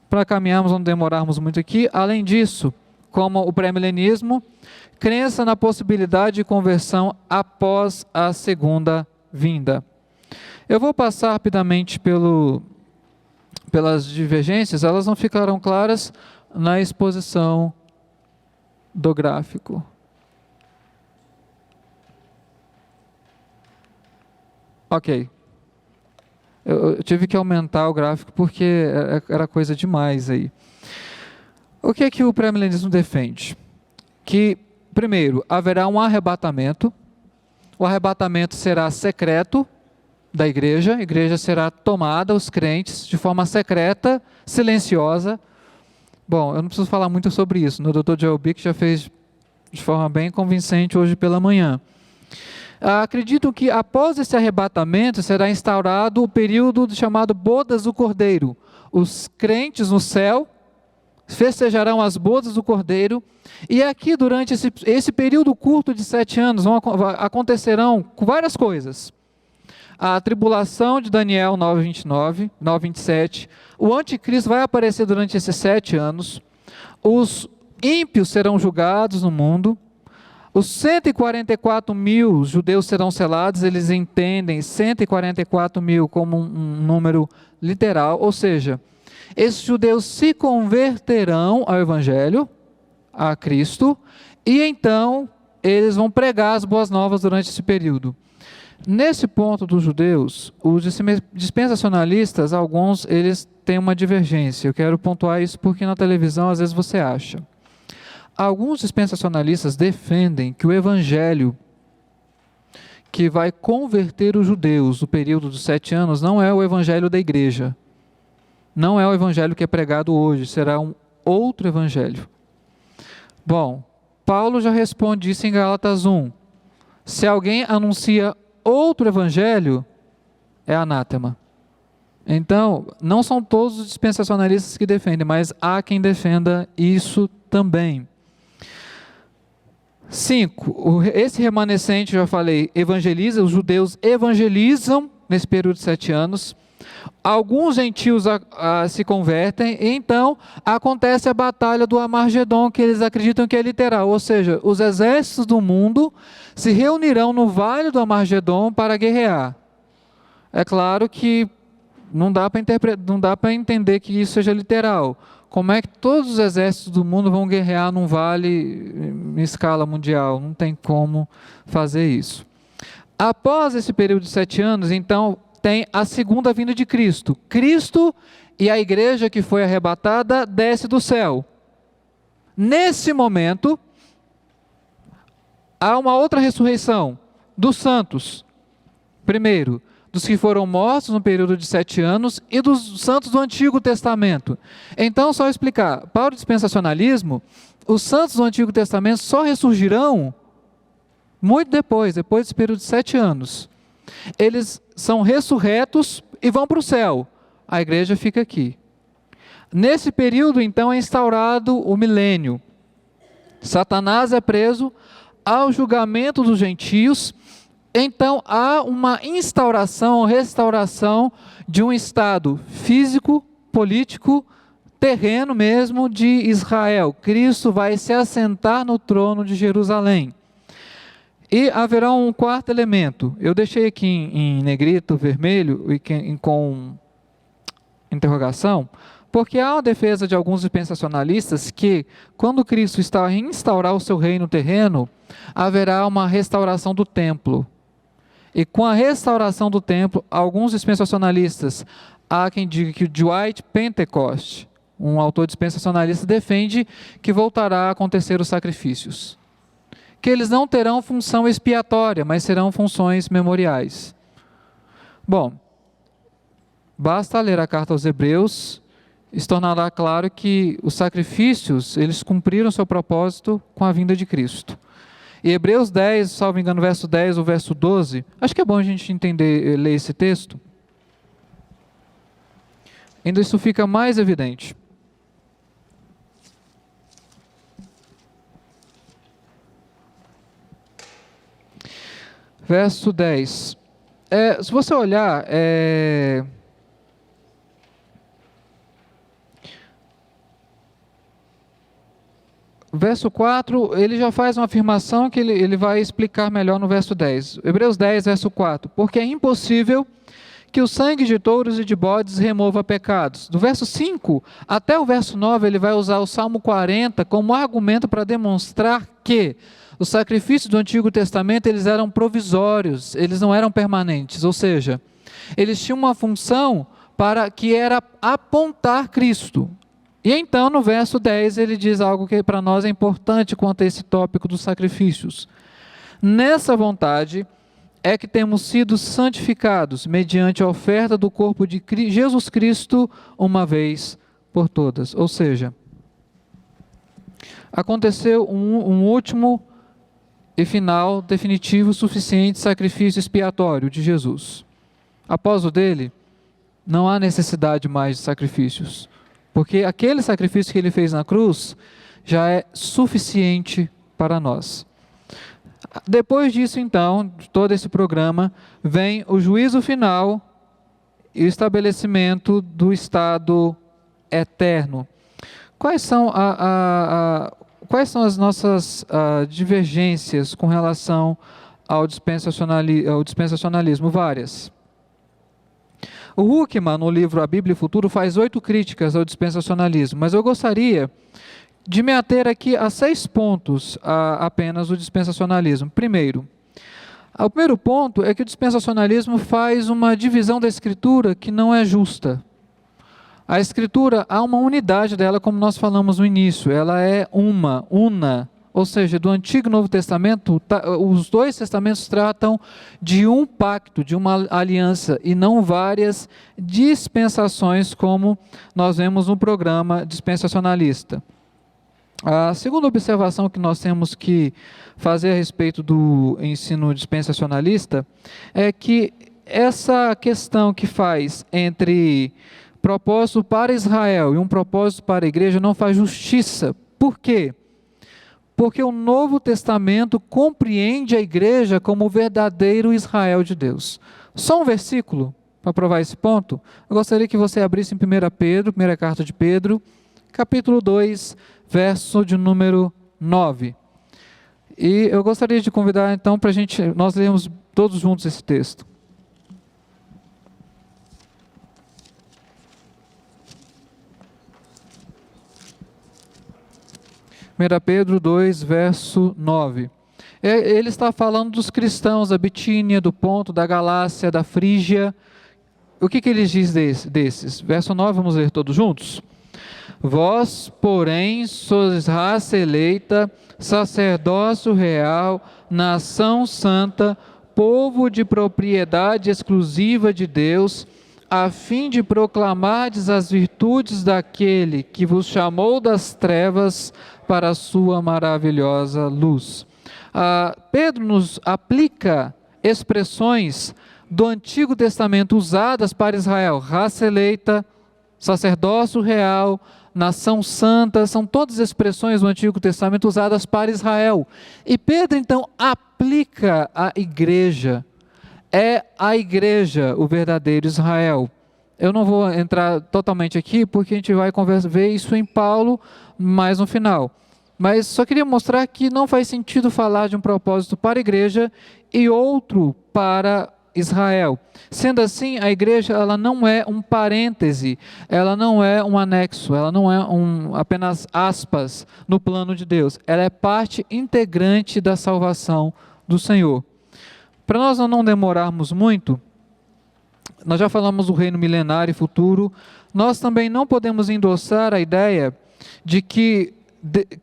Para caminharmos, não demorarmos muito aqui, além disso, como o pré-milenismo, crença na possibilidade de conversão após a segunda vinda. Eu vou passar rapidamente pelas divergências, elas não ficarão claras na exposição do gráfico. Ok. Eu tive que aumentar o gráfico porque era coisa demais aí. O que é que o pré-milenismo defende? Que, primeiro, haverá um arrebatamento. O arrebatamento será secreto da igreja. A igreja será tomada, os crentes, de forma secreta, silenciosa. Bom, eu não preciso falar muito sobre isso. O Dr. Joel Bick já fez de forma bem convincente hoje pela manhã. Acredito que após esse arrebatamento será instaurado o período chamado Bodas do Cordeiro. Os crentes no céu festejarão as bodas do Cordeiro, e aqui durante esse período curto de 7 anos acontecerão várias coisas. A tribulação de Daniel 9:29, 9:27, o anticristo vai aparecer durante esses 7 anos, os ímpios serão julgados no mundo, os 144 mil judeus serão selados, eles entendem 144 mil como um número literal, ou seja, esses judeus se converterão ao Evangelho, a Cristo, e então eles vão pregar as boas novas durante esse período. Nesse ponto dos judeus, os dispensacionalistas, alguns, eles têm uma divergência. Eu quero pontuar isso porque na televisão às vezes você acha. Alguns dispensacionalistas defendem que o evangelho que vai converter os judeus no período dos 7 anos não é o evangelho da igreja. Não é o evangelho que é pregado hoje, será um outro evangelho. Bom, Paulo já responde isso em Gálatas 1. Se alguém anuncia outro evangelho, é anátema. Então, não são todos os dispensacionalistas que defendem, mas há quem defenda isso também. 5. Esse remanescente, já falei, evangeliza, os judeus evangelizam nesse período de 7 anos. Alguns gentios se convertem, e então acontece a batalha do Armagedon, que eles acreditam que é literal, ou seja, os exércitos do mundo se reunirão no vale do Armagedon para guerrear. É claro que não dá para entender que isso seja literal. Como é que todos os exércitos do mundo vão guerrear num vale em escala mundial? Não tem como fazer isso. Após esse período de 7 anos, então, tem a segunda vinda de Cristo. Cristo e a igreja que foi arrebatada desce do céu. Nesse momento, há uma outra ressurreição dos santos. Primeiro, dos que foram mortos no período de 7 anos e dos santos do Antigo Testamento. Então, só explicar, para o dispensacionalismo, os santos do Antigo Testamento só ressurgirão muito depois desse período de 7 anos. Eles são ressurretos e vão para o céu. A igreja fica aqui. Nesse período, então, é instaurado o milênio. Satanás é preso ao julgamento dos gentios. Então, há uma instauração, restauração de um estado físico, político, terreno mesmo de Israel. Cristo vai se assentar no trono de Jerusalém. E haverá um quarto elemento. Eu deixei aqui em negrito, vermelho, e com interrogação, porque há uma defesa de alguns dispensacionalistas que, quando Cristo está a instaurar o seu reino terreno, haverá uma restauração do templo. E com a restauração do templo, alguns dispensacionalistas, há quem diga que o Dwight Pentecost, um autor dispensacionalista, defende que voltará a acontecer os sacrifícios. Que eles não terão função expiatória, mas serão funções memoriais. Bom, basta ler a carta aos Hebreus, se tornará claro que os sacrifícios, eles cumpriram seu propósito com a vinda de Cristo. E Hebreus 10, salvo engano, verso 10 ou verso 12, acho que é bom a gente entender, ler esse texto. Ainda isso fica mais evidente. Verso 10. Se você olhar, verso 4, ele já faz uma afirmação que ele vai explicar melhor no verso 10. Hebreus 10, verso 4. Porque é impossível que o sangue de touros e de bodes remova pecados. Do verso 5 até o verso 9, ele vai usar o Salmo 40 como argumento para demonstrar que os sacrifícios do Antigo Testamento, eles eram provisórios, eles não eram permanentes, ou seja, eles tinham uma função para que era apontar Cristo. E então, no verso 10, ele diz algo que para nós é importante quanto a esse tópico dos sacrifícios. Nessa vontade é que temos sido santificados mediante a oferta do corpo de Jesus Cristo uma vez por todas. Ou seja, aconteceu um último e final, definitivo, suficiente sacrifício expiatório de Jesus. Após o dele, não há necessidade mais de sacrifícios, porque aquele sacrifício que ele fez na cruz já é suficiente para nós. Depois disso, então, de todo esse programa, vem o juízo final e o estabelecimento do estado eterno. Quais são as nossas divergências com relação ao dispensacionalismo? Várias. O Huckman, no livro A Bíblia e o Futuro, faz 8 críticas ao dispensacionalismo, mas eu gostaria de me ater aqui a 6 pontos apenas do dispensacionalismo. Primeiro, o primeiro ponto é que o dispensacionalismo faz uma divisão da Escritura que não é justa. A Escritura, há uma unidade dela, como nós falamos no início, ela é una, ou seja, do Antigo e Novo Testamento, os dois testamentos tratam de um pacto, de uma aliança, e não várias dispensações, como nós vemos no programa dispensacionalista. A segunda observação que nós temos que fazer a respeito do ensino dispensacionalista é que essa questão que faz entre propósito para Israel e um propósito para a igreja não faz justiça. Por quê? Porque o Novo Testamento compreende a igreja como o verdadeiro Israel de Deus. Só um versículo para provar esse ponto. Eu gostaria que você abrisse em 1 Pedro, primeira carta de Pedro, capítulo 2, verso de número 9. E eu gostaria de convidar então para nós lermos todos juntos esse texto. 1 Pedro 2, verso 9. Ele está falando dos cristãos da Bitínia, do Ponto, da Galácia, da Frígia. O que ele diz desses? Verso 9, vamos ler todos juntos? Vós, porém, sois raça eleita, sacerdócio real, nação santa, povo de propriedade exclusiva de Deus, a fim de proclamardes as virtudes daquele que vos chamou das trevas para a sua maravilhosa luz. Pedro nos aplica expressões do Antigo Testamento usadas para Israel: raça eleita, sacerdócio real, nação santa, são todas expressões do Antigo Testamento usadas para Israel. E Pedro então aplica à igreja. É a igreja o verdadeiro Israel. Eu não vou entrar totalmente aqui, porque a gente vai ver isso em Paulo mais no final. Mas só queria mostrar que não faz sentido falar de um propósito para a igreja e outro para Israel. Sendo assim, a igreja ela não é um parêntese, ela não é um anexo, ela não é apenas aspas no plano de Deus. Ela é parte integrante da salvação do Senhor. Para nós não demorarmos muito, nós já falamos do reino milenar e futuro, nós também não podemos endossar a ideia de que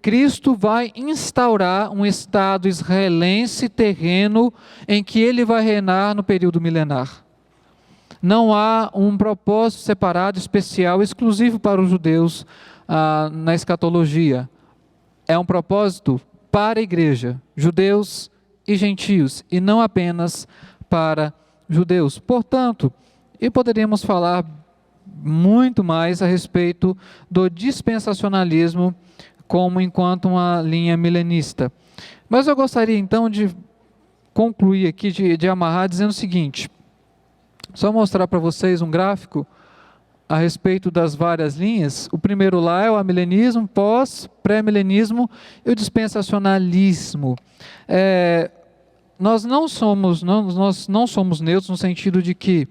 Cristo vai instaurar um Estado israelense terreno em que ele vai reinar no período milenar. Não há um propósito separado, especial, exclusivo para os judeus na escatologia. É um propósito para a igreja, judeus e gentios, e não apenas para judeus. Portanto, e poderíamos falar muito mais a respeito do dispensacionalismo como enquanto uma linha milenista. Mas eu gostaria então de concluir aqui, de amarrar, dizendo o seguinte, só mostrar para vocês um gráfico a respeito das várias linhas. O primeiro lá é o amilenismo, pós-pré-milenismo e o dispensacionalismo. Nós não somos neutros no sentido de que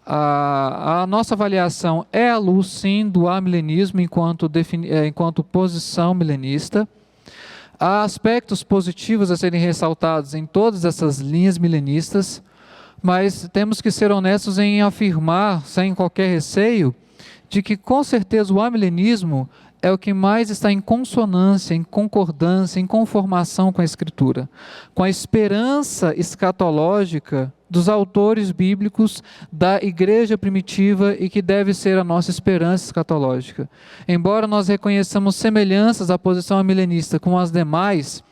a nossa avaliação é à luz, sim, do amilenismo enquanto posição milenista. Há aspectos positivos a serem ressaltados em todas essas linhas milenistas, mas temos que ser honestos em afirmar, sem qualquer receio, de que com certeza o amilenismo é o que mais está em consonância, em concordância, em conformação com a Escritura, com a esperança escatológica dos autores bíblicos da igreja primitiva e que deve ser a nossa esperança escatológica. Embora nós reconheçamos semelhanças à posição amilenista com as demais,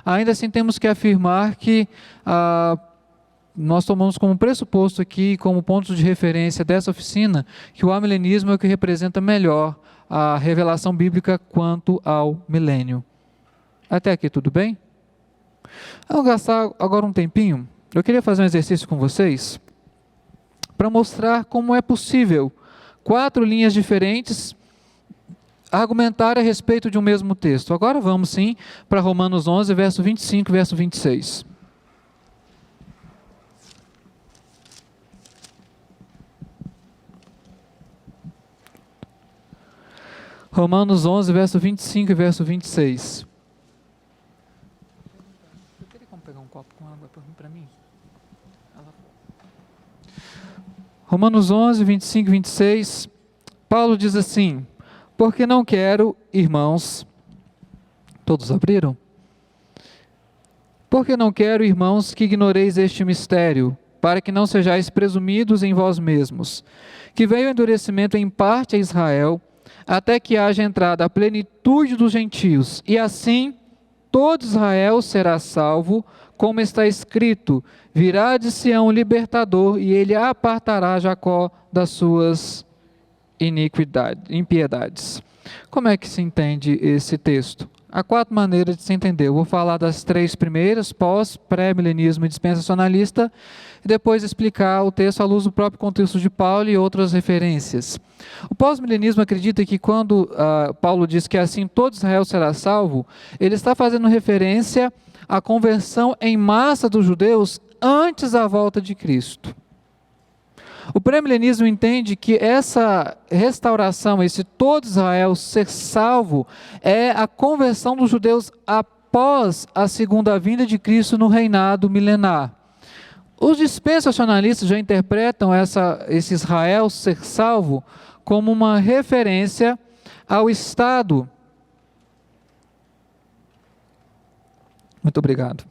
ainda assim temos que afirmar que nós tomamos como pressuposto aqui, como ponto de referência dessa oficina, que o amilenismo é o que representa melhor a revelação bíblica quanto ao milênio. Até aqui tudo bem? Vamos gastar agora um tempinho. Eu queria fazer um exercício com vocês para mostrar como é possível 4 linhas diferentes argumentar a respeito de um mesmo texto. Agora vamos sim para Romanos 11, verso 25 e verso 26. Romanos 11, verso 25 e verso 26. Eu teria como pegar um copo com água para mim? Romanos 11, 25 e 26. Paulo diz assim: porque não quero, irmãos... Todos abriram? Porque não quero, irmãos, que ignoreis este mistério, para que não sejais presumidos em vós mesmos, que veio o endurecimento em parte a Israel, até que haja entrada a plenitude dos gentios, e assim todo Israel será salvo, como está escrito: virá de Sião o libertador, e ele apartará Jacó das suas impiedades. Como é que se entende esse texto? Há 4 maneiras de se entender. Eu vou falar das 3 primeiras, pós, pré-milenismo e dispensacionalista, e depois explicar o texto à luz do próprio contexto de Paulo e outras referências. O pós-milenismo acredita que quando Paulo diz que assim todo Israel será salvo, ele está fazendo referência à conversão em massa dos judeus antes da volta de Cristo. O pré-milenismo entende que essa restauração, esse todo Israel ser salvo, é a conversão dos judeus após a segunda vinda de Cristo no reinado milenar. Os dispensacionalistas já interpretam esse Israel ser salvo como uma referência ao Estado. Muito obrigado.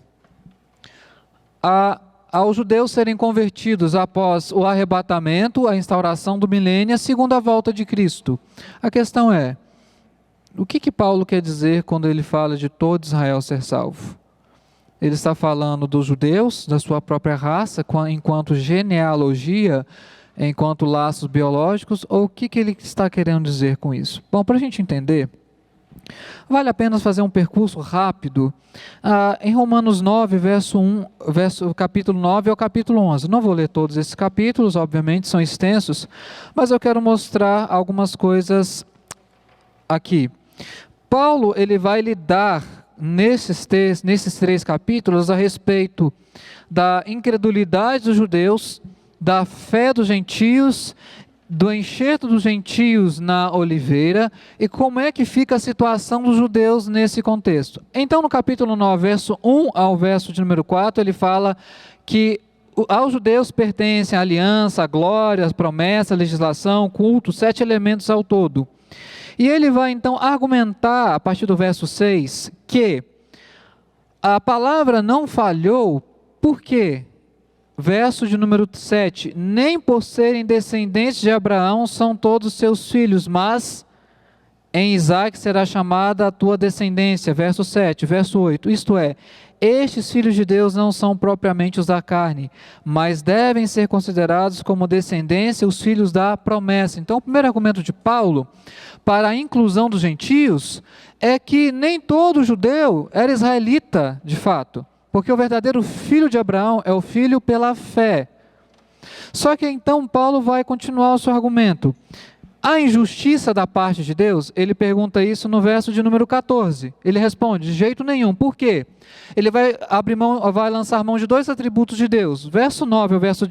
Aos judeus serem convertidos após o arrebatamento, a instauração do milênio, a segunda volta de Cristo. A questão é, o que Paulo quer dizer quando ele fala de todo Israel ser salvo? Ele está falando dos judeus, da sua própria raça, enquanto genealogia, enquanto laços biológicos, ou o que ele está querendo dizer com isso? Bom, para a gente entender, vale a pena fazer um percurso rápido em Romanos 9, capítulo 9 ao capítulo 11. Não vou ler todos esses capítulos, obviamente, são extensos, mas eu quero mostrar algumas coisas aqui. Paulo ele vai lidar nesses 3 capítulos a respeito da incredulidade dos judeus, da fé dos gentios, do enxerto dos gentios na oliveira e como é que fica a situação dos judeus nesse contexto. Então, no capítulo 9, verso 1 ao verso de número 4, ele fala que aos judeus pertencem a aliança, a glória, as promessas, a legislação, culto, 7 elementos ao todo. E ele vai então argumentar, a partir do verso 6, que a palavra não falhou, por quê? Verso de número 7, nem por serem descendentes de Abraão são todos seus filhos, mas em Isaque será chamada a tua descendência. Verso 7, verso 8, isto é, estes filhos de Deus não são propriamente os da carne, mas devem ser considerados como descendência os filhos da promessa. Então o primeiro argumento de Paulo para a inclusão dos gentios é que nem todo judeu era israelita de fato. Porque o verdadeiro filho de Abraão é o filho pela fé. Só que então Paulo vai continuar o seu argumento. A injustiça da parte de Deus, ele pergunta isso no verso de número 14. Ele responde, de jeito nenhum. Por quê? Ele vai abrir mão, vai lançar mão de 2 atributos de Deus. Verso 9 ao verso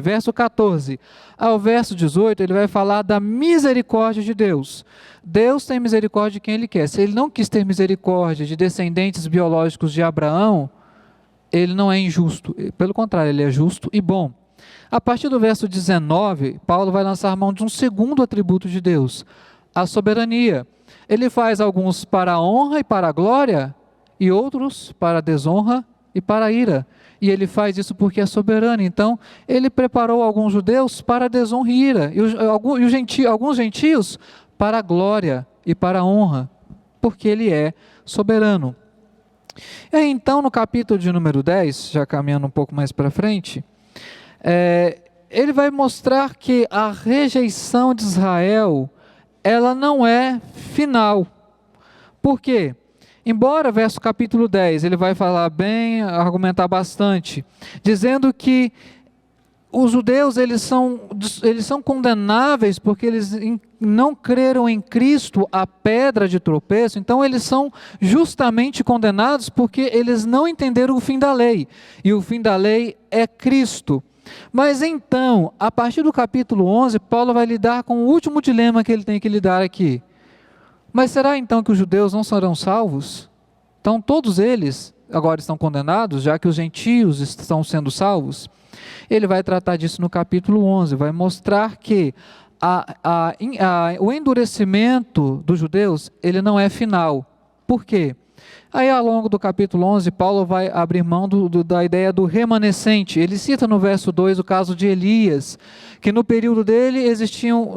verso 14 ao verso 18, ele vai falar da misericórdia de Deus. Deus tem misericórdia de quem Ele quer. Se Ele não quis ter misericórdia de descendentes biológicos de Abraão, Ele não é injusto. Pelo contrário, Ele é justo e bom. A partir do verso 19, Paulo vai lançar mão de um segundo atributo de Deus, a soberania. Ele faz alguns para a honra e para a glória, e outros para a desonra e para a ira. E ele faz isso porque é soberano. Então, ele preparou alguns judeus para a desonra e ira, e alguns gentios para a glória e para a honra, porque ele é soberano. E aí, então, no capítulo de número 10, já caminhando um pouco mais para frente, ele vai mostrar que a rejeição de Israel, ela não é final. Por quê? Embora, verso capítulo 10, ele vai falar bem, argumentar bastante, dizendo que os judeus eles são condenáveis porque eles não creram em Cristo, a pedra de tropeço. Então eles são justamente condenados porque eles não entenderam o fim da lei. E o fim da lei é Cristo. Mas então, a partir do capítulo 11, Paulo vai lidar com o último dilema que ele tem que lidar aqui. Mas será então que os judeus não serão salvos? Então todos eles agora estão condenados, já que os gentios estão sendo salvos? Ele vai tratar disso no capítulo 11, vai mostrar que o endurecimento dos judeus, ele não é final. Por quê? Aí ao longo do capítulo 11, Paulo vai abrir mão da ideia do remanescente. Ele cita no verso 2 o caso de Elias, que no período dele existiam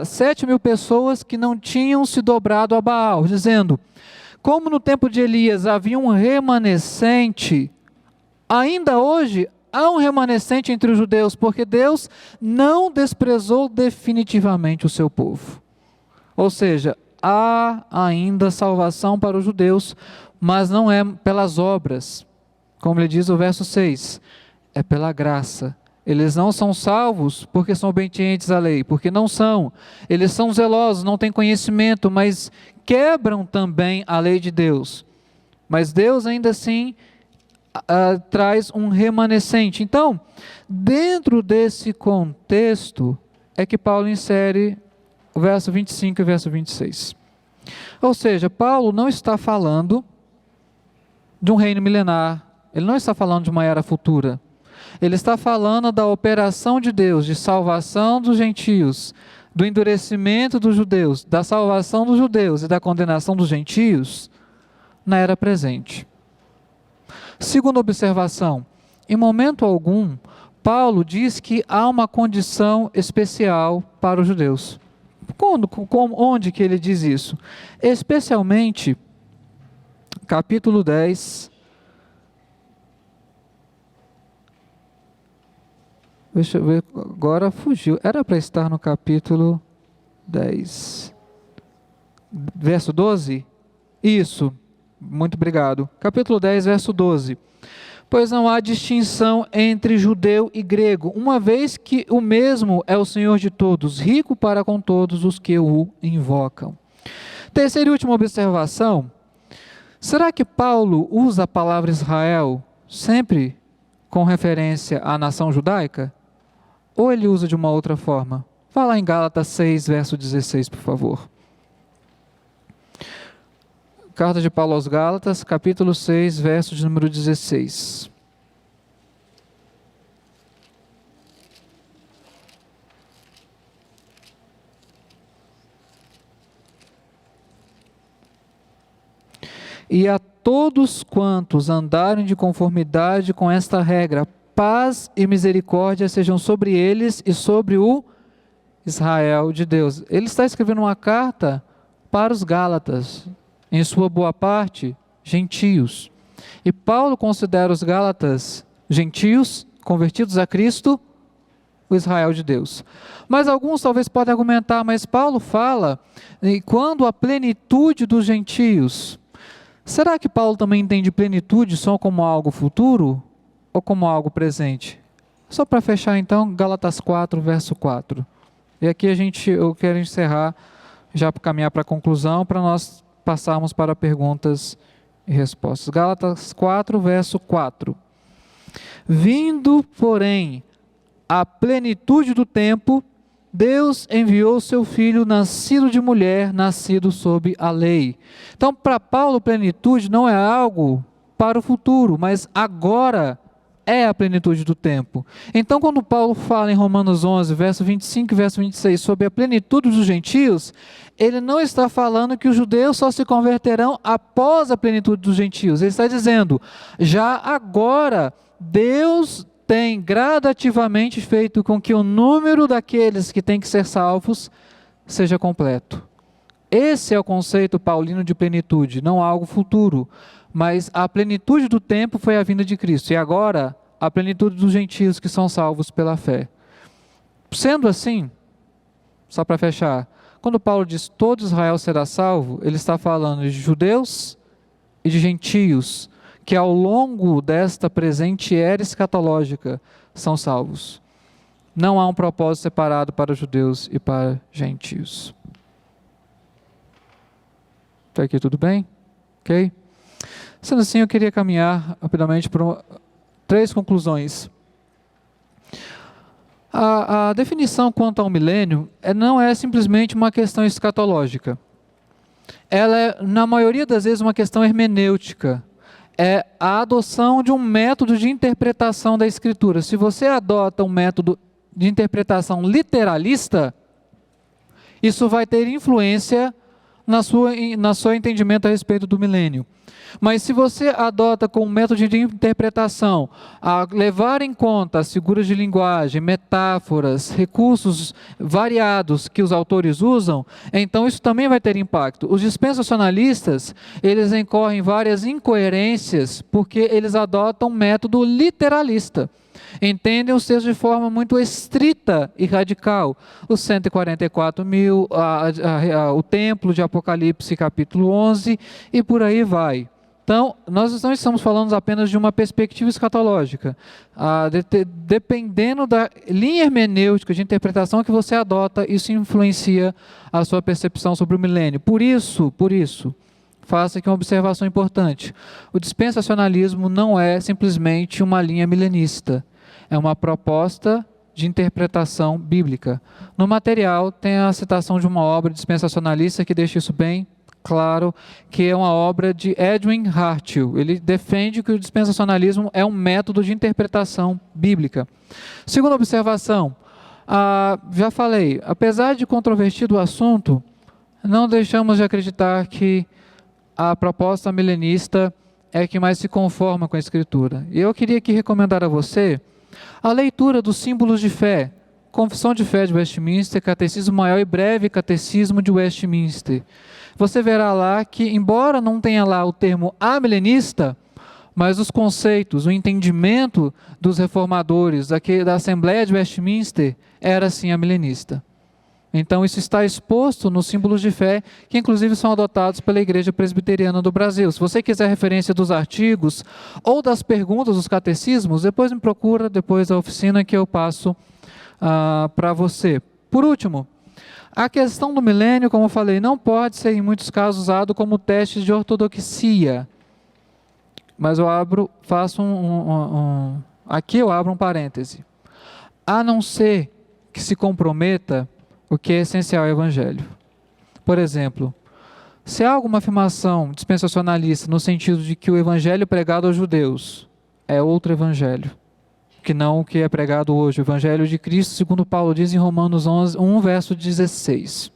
7.000 pessoas que não tinham se dobrado a Baal, dizendo, como no tempo de Elias havia um remanescente, ainda hoje há um remanescente entre os judeus, porque Deus não desprezou definitivamente o seu povo. Ou seja, há ainda salvação para os judeus, mas não é pelas obras, como ele diz o verso 6, é pela graça. Eles não são salvos porque são obedientes à lei, porque não são. Eles são zelosos, não têm conhecimento, mas quebram também a lei de Deus. Mas Deus ainda assim traz um remanescente. Então, dentro desse contexto, é que Paulo insere o verso 25 e o verso 26. Ou seja, Paulo não está falando de um reino milenar, ele não está falando de uma era futura, ele está falando da operação de Deus, de salvação dos gentios, do endurecimento dos judeus, da salvação dos judeus e da condenação dos gentios na era presente. Segunda observação, em momento algum, Paulo diz que há uma condição especial para os judeus. Onde que ele diz isso? Especialmente, capítulo 10, deixa eu ver, agora fugiu, era para estar no capítulo 10, verso 12? Isso, muito obrigado. Capítulo 10, verso 12. Pois não há distinção entre judeu e grego, uma vez que o mesmo é o Senhor de todos, rico para com todos os que o invocam. Terceira e última observação, será que Paulo usa a palavra Israel sempre com referência à nação judaica? Ou ele usa de uma outra forma? Vá lá em Gálatas 6, verso 16, por favor. Carta de Paulo aos Gálatas, capítulo 6, verso de número 16. E a todos quantos andarem de conformidade com esta regra, paz e misericórdia sejam sobre eles e sobre o Israel de Deus. Ele está escrevendo uma carta para os Gálatas, em sua boa parte, gentios. E Paulo considera os Gálatas gentios, convertidos a Cristo, o Israel de Deus. Mas alguns talvez podem argumentar, mas Paulo fala, e quando a plenitude dos gentios, será que Paulo também entende plenitude só como algo futuro ou como algo presente? Só para fechar então, Gálatas 4, verso 4. E aqui eu quero encerrar, já para caminhar para a conclusão, para nós passarmos para perguntas e respostas. Gálatas 4, verso 4. Vindo, porém, a plenitude do tempo, Deus enviou seu Filho, nascido de mulher, nascido sob a lei. Então, para Paulo, plenitude não é algo para o futuro, mas agora é a plenitude do tempo. Então, quando Paulo fala em Romanos 11, verso 25 e verso 26, sobre a plenitude dos gentios, ele não está falando que os judeus só se converterão após a plenitude dos gentios. Ele está dizendo, já agora, Deus tem gradativamente feito com que o número daqueles que têm que ser salvos seja completo. Esse é o conceito paulino de plenitude, não algo futuro, mas a plenitude do tempo foi a vinda de Cristo, e agora a plenitude dos gentios que são salvos pela fé. Sendo assim, só para fechar, quando Paulo diz todo Israel será salvo, ele está falando de judeus e de gentios, que ao longo desta presente era escatológica são salvos. Não há um propósito separado para judeus e para gentios. Está aqui tudo bem? Ok? Sendo assim, eu queria caminhar rapidamente para 3 conclusões. A definição quanto ao milênio não é simplesmente uma questão escatológica. Ela é, na maioria das vezes, uma questão hermenêutica. É a adoção de um método de interpretação da Escritura. Se você adota um método de interpretação literalista, isso vai ter influência na sua entendimento a respeito do milênio. Mas se você adota como método de interpretação a levar em conta as figuras de linguagem, metáforas, recursos variados que os autores usam, então isso também vai ter impacto. Os dispensacionalistas, eles incorrem várias incoerências porque eles adotam um método literalista. Entendem os textos de forma muito estrita e radical. Os 144 mil, o templo de Apocalipse capítulo 11 e por aí vai. Então, nós não estamos falando apenas de uma perspectiva escatológica. Dependendo da linha hermenêutica de interpretação que você adota, isso influencia a sua percepção sobre o milênio. Por isso, faça aqui uma observação importante. O dispensacionalismo não é simplesmente uma linha milenista. É uma proposta de interpretação bíblica. No material tem a citação de uma obra dispensacionalista que deixa isso bem claro, que é uma obra de Edwin Hartill. Ele defende que o dispensacionalismo é um método de interpretação bíblica. Segunda observação, já falei, apesar de controvertido o assunto, não deixamos de acreditar que a proposta milenista é a que mais se conforma com a Escritura. E eu queria aqui recomendar a você a leitura dos símbolos de fé, Confissão de Fé de Westminster, Catecismo Maior e Breve Catecismo de Westminster. Você verá lá que, embora não tenha lá o termo amilenista, mas os conceitos, o entendimento dos reformadores, da Assembleia de Westminster, era sim amilenista. Então isso está exposto nos símbolos de fé, que inclusive são adotados pela Igreja Presbiteriana do Brasil. Se você quiser referência dos artigos ou das perguntas dos catecismos, depois me procura, depois da oficina que eu passo para você. Por último, a questão do milênio, como eu falei, não pode ser em muitos casos usado como teste de ortodoxia. Mas eu aqui eu abro um parêntese. A não ser que se comprometa o que é essencial ao Evangelho. Por exemplo, se há alguma afirmação dispensacionalista no sentido de que o Evangelho pregado aos judeus é outro Evangelho, que não o que é pregado hoje, o Evangelho de Cristo, segundo Paulo diz em Romanos 1, verso 16.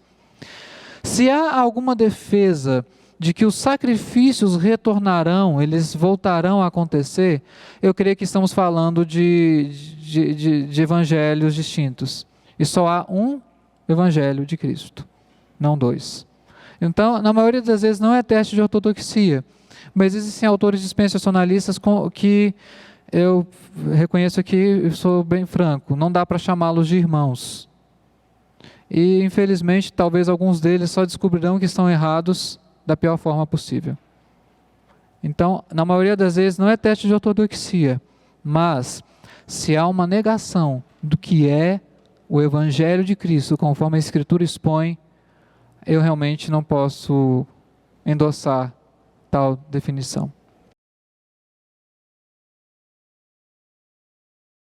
Se há alguma defesa de que os sacrifícios retornarão, eles voltarão a acontecer, eu creio que estamos falando de evangelhos distintos. E só há um evangelho de Cristo, não dois. Então, na maioria das vezes, não é teste de ortodoxia, mas existem autores dispensacionalistas que eu reconheço aqui, eu sou bem franco, não dá para chamá-los de irmãos. E, infelizmente, talvez alguns deles só descobrirão que estão errados da pior forma possível. Então, na maioria das vezes, não é teste de ortodoxia, mas se há uma negação do que é o Evangelho de Cristo, conforme a Escritura expõe, eu realmente não posso endossar tal definição.